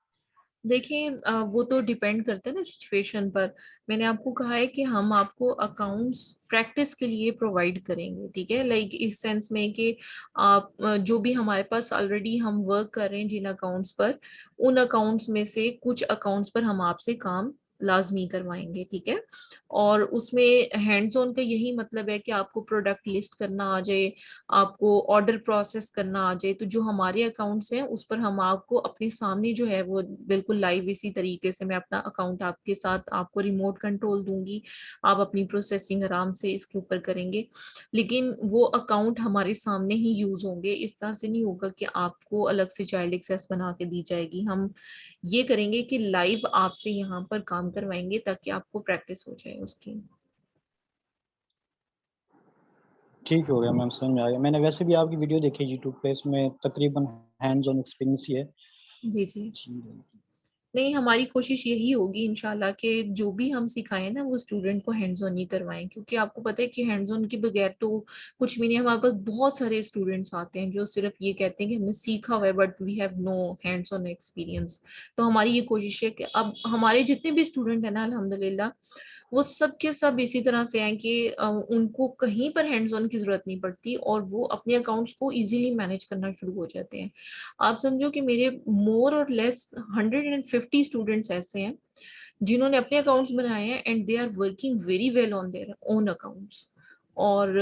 देखिए वो तो डिपेंड करता है ना सिचुएशन पर। मैंने आपको कहा है कि हम आपको अकाउंट्स प्रैक्टिस के लिए प्रोवाइड करेंगे, ठीक है, लाइक इस सेंस में कि आप जो भी हमारे पास ऑलरेडी हम वर्क कर रहे हैं जिन अकाउंट्स पर, उन अकाउंट्स में से कुछ अकाउंट्स पर हम आपसे काम लाजमी करवाएंगे, ठीक है। और उसमें हैंड्स ऑन का यही मतलब है कि आपको प्रोडक्ट लिस्ट करना आ जाए, आपको ऑर्डर प्रोसेस करना आ जाए, तो जो हमारे अकाउंट्स हैं उस पर हम आपको अपने सामने जो है वो बिल्कुल लाइव इसी तरीके से मैं अपना अकाउंट आपके साथ आपको रिमोट कंट्रोल दूंगी, आप अपनी प्रोसेसिंग आराम से इसके ऊपर करेंगे। लेकिन वो अकाउंट हमारे सामने ही यूज होंगे, इस तरह से नहीं होगा कि आपको अलग से चाइल्ड एक्सेस बना के दी जाएगी। हम ये करेंगे कि लाइव आपसे यहाँ पर काम करवाएंगे ताकि आपको प्रैक्टिस हो जाए उसकी। ठीक हो गया मैम, समझ में आ गया। मैंने वैसे भी आपकी वीडियो देखी यूट्यूब पे, इसमें तकरीबन हैंड्स ऑन एक्सपीरियंस ही है। जी जी। जी। नहीं, हमारी कोशिश यही होगी इंशाल्लाह कि जो भी हम सिखाएं ना वो स्टूडेंट को हैंड्स ऑन ही करवाएं, क्योंकि आपको पता है कि हैंड्स ऑन के बगैर तो कुछ भी नहीं। हमारे पास बहुत सारे स्टूडेंट्स आते हैं जो सिर्फ ये कहते हैं कि हमने सीखा हुआ है but we have no hands on experience. तो हमारी ये कोशिश है कि अब हमारे जितने भी स्टूडेंट है ना अल्हम्दुलिल्लाह, वो सब के सब इसी तरह से हैं कि उनको कहीं पर हैंड्स ऑन की जरूरत नहीं पड़ती और वो अपने अकाउंट्स को इजीली मैनेज करना शुरू हो जाते हैं। आप समझो कि मेरे मोर और लेस 150 स्टूडेंट्स ऐसे हैं जिन्होंने अपने अकाउंट्स बनाए हैं and they are working very well on their own accounts. और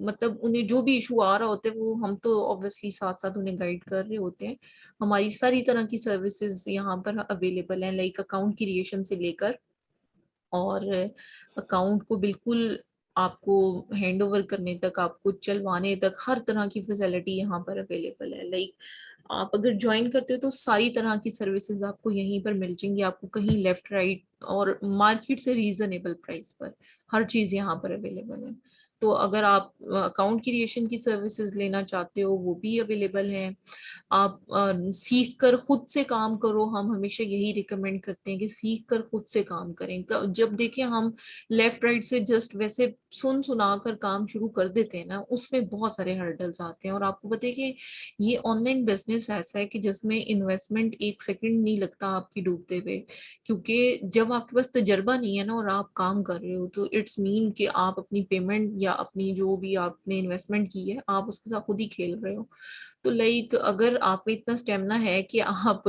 मतलब उन्हें जो भी इशू आ रहा होता है वो हम तो ऑब्वियसली साथ साथ उन्हें गाइड कर रहे होते हैं। हमारी सारी तरह की सर्विसेज यहाँ पर अवेलेबल हैं, लाइक अकाउंट क्रिएशन से लेकर और अकाउंट को बिल्कुल आपको हैंड ओवर करने तक, आपको चलवाने तक, हर तरह की फैसिलिटी यहाँ पर अवेलेबल है। लाइक आप अगर ज्वाइन करते हो तो सारी तरह की सर्विसेज आपको यहीं पर मिल जाएंगी, आपको कहीं लेफ्ट राइट और मार्केट से रीजनेबल प्राइस पर हर चीज यहाँ पर अवेलेबल है। तो अगर आप अकाउंट क्रिएशन की सर्विसेज लेना चाहते हो वो भी अवेलेबल है। आप सीख कर खुद से काम करो, हम हमेशा यही रिकमेंड करते हैं कि सीख कर खुद से काम करें। जब देखिए हम लेफ्ट राइट से जस्ट वैसे सुन सुना कर काम शुरू कर देते हैं ना, उसमें बहुत सारे हर्डल्स आते हैं। और आपको पता है कि ये ऑनलाइन बिजनेस ऐसा है कि जिसमें इन्वेस्टमेंट एक सेकंड नहीं लगता आपकी डूबते हुए, क्योंकि जब आपके पास तजर्बा नहीं है ना और आप काम कर रहे हो तो इट्स मीन कि आप अपनी पेमेंट या अपनी जो भी आपने इन्वेस्टमेंट की है आप उसके साथ खुद ही खेल रहे हो। तो लाइक अगर आप में इतना स्टेमिना है कि आप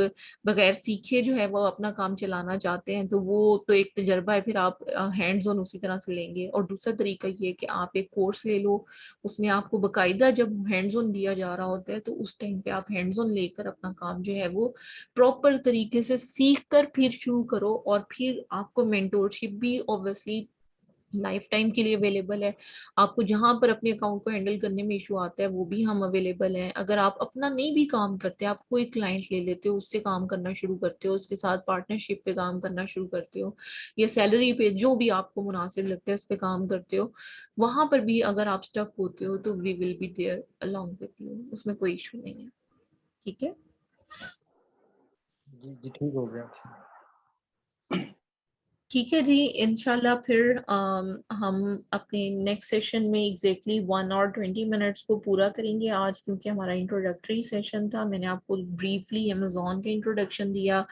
बगैर सीखे जो है वो अपना काम चलाना चाहते हैं तो वो तो एक तजर्बा है, फिर आप हैंड्स ऑन उसी तरह से लेंगे। और दूसरा तरीका ये है कि आप एक कोर्स ले लो, उसमें आपको बकायदा जब हैंड्स ऑन दिया जा रहा होता है तो उस टाइम पे आप हैंड्स ऑन लेकर अपना काम जो है वो प्रॉपर तरीके से सीख कर फिर शुरू करो। और फिर आपको मेंटोरशिप भी ऑब्वियसली लाइफ टाइम के लिए अवेलेबल है। आपको जहां पर अपने अकाउंट को हैंडल करने में इशू आता है वो भी हम अवेलेबल हैं। अगर आप अपना नहीं भी काम करते, आप कोई क्लाइंट ले लेते हो, उससे काम करना शुरू करते हो, उसके साथ पार्टनरशिप पे काम करना शुरू करते हो, या सैलरी पे जो भी आपको मुनासिब लगता है उस पे काम करते हो, वहां पर भी अगर आप स्टक होते हो तो we will be there along with you, उसमें कोई इशू नहीं है, ठीक है। जी जी, ठीक हो गया। ठीक है जी, इंशाल्लाह फिर हम अपने नेक्स्ट सेशन में एग्जैक्टली 1 और 20 मिनट्स को पूरा करेंगे आज, क्योंकि हमारा इंट्रोडक्टरी सेशन था। मैंने आपको ब्रीफली अमेजोन का इंट्रोडक्शन दिया,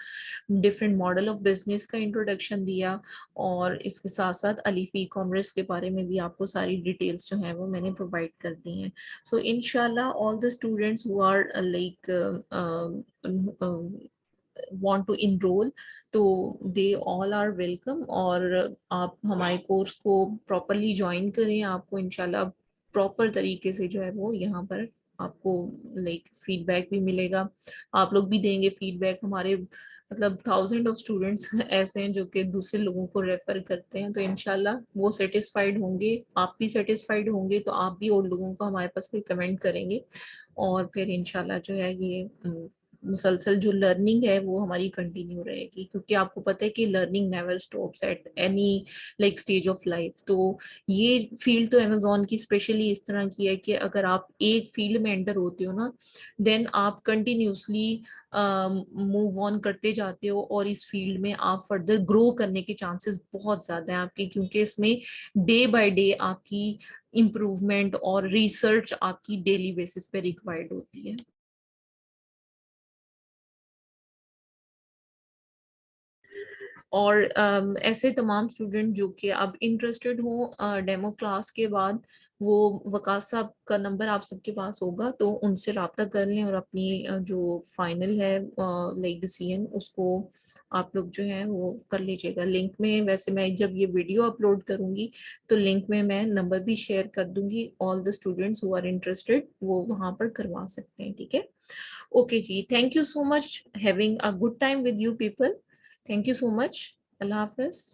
डिफरेंट मॉडल ऑफ बिजनेस का इंट्रोडक्शन दिया, और इसके साथ साथ अलीफ ई कॉमर्स के बारे में भी आपको सारी डिटेल्स जो है वो मैंने प्रोवाइड कर दी हैं। सो इंशाल्लाह all the students who are like want to enroll तो दे ऑल आर वेलकम। और आप हमारे कोर्स को प्रॉपरली ज्वाइन करें, आपको इंशाल्लाह प्रॉपर तरीके से जो है वो यहाँ पर आपको लाइक फीडबैक भी मिलेगा, आप लोग भी देंगे फीडबैक। हमारे मतलब थाउजेंड ऑफ स्टूडेंट्स ऐसे हैं जो कि दूसरे लोगों को रेफर करते हैं, तो इनशाला वो सेटिस्फाइड होंगे, आप भी सेटिस्फाइड होंगे तो आप भी और लोगों को हमारे पास रिकमेंड करेंगे। और फिर इनशाला जो है ये मुसलसल जो लर्निंग है वो हमारी कंटिन्यू रहेगी, क्योंकि आपको पता है कि learning never stops at any like stage of life. तो ये फील्ड तो अमेजोन की स्पेशली इस तरह की है कि अगर आप एक फील्ड में एंटर होते हो ना, देन आप कंटिन्यूसली मूव ऑन करते जाते हो और इस फील्ड में आप फर्दर ग्रो करने के चांसेस बहुत ज्यादा हैं आपके, क्योंकि इसमें डे बाय डे आपकी इम्प्रूवमेंट और रिसर्च आपकी डेली बेसिस पे रिक्वायर्ड होती है। और ऐसे तमाम स्टूडेंट जो कि अब इंटरेस्टेड हो डेमो क्लास के बाद, वो वकास साहब का नंबर आप सबके पास होगा, तो उनसे रब्ता कर लें और अपनी जो फाइनल है लाइक डिसीजन उसको आप लोग जो है वो कर लीजिएगा। लिंक में वैसे मैं जब ये वीडियो अपलोड करूंगी तो लिंक में मैं नंबर भी शेयर कर दूंगी, all the students who are interested वो वहां पर करवा सकते हैं, ठीक है। ओके जी, thank you so much, having a good time with you people, thank you so much, अल्लाह हाफिज।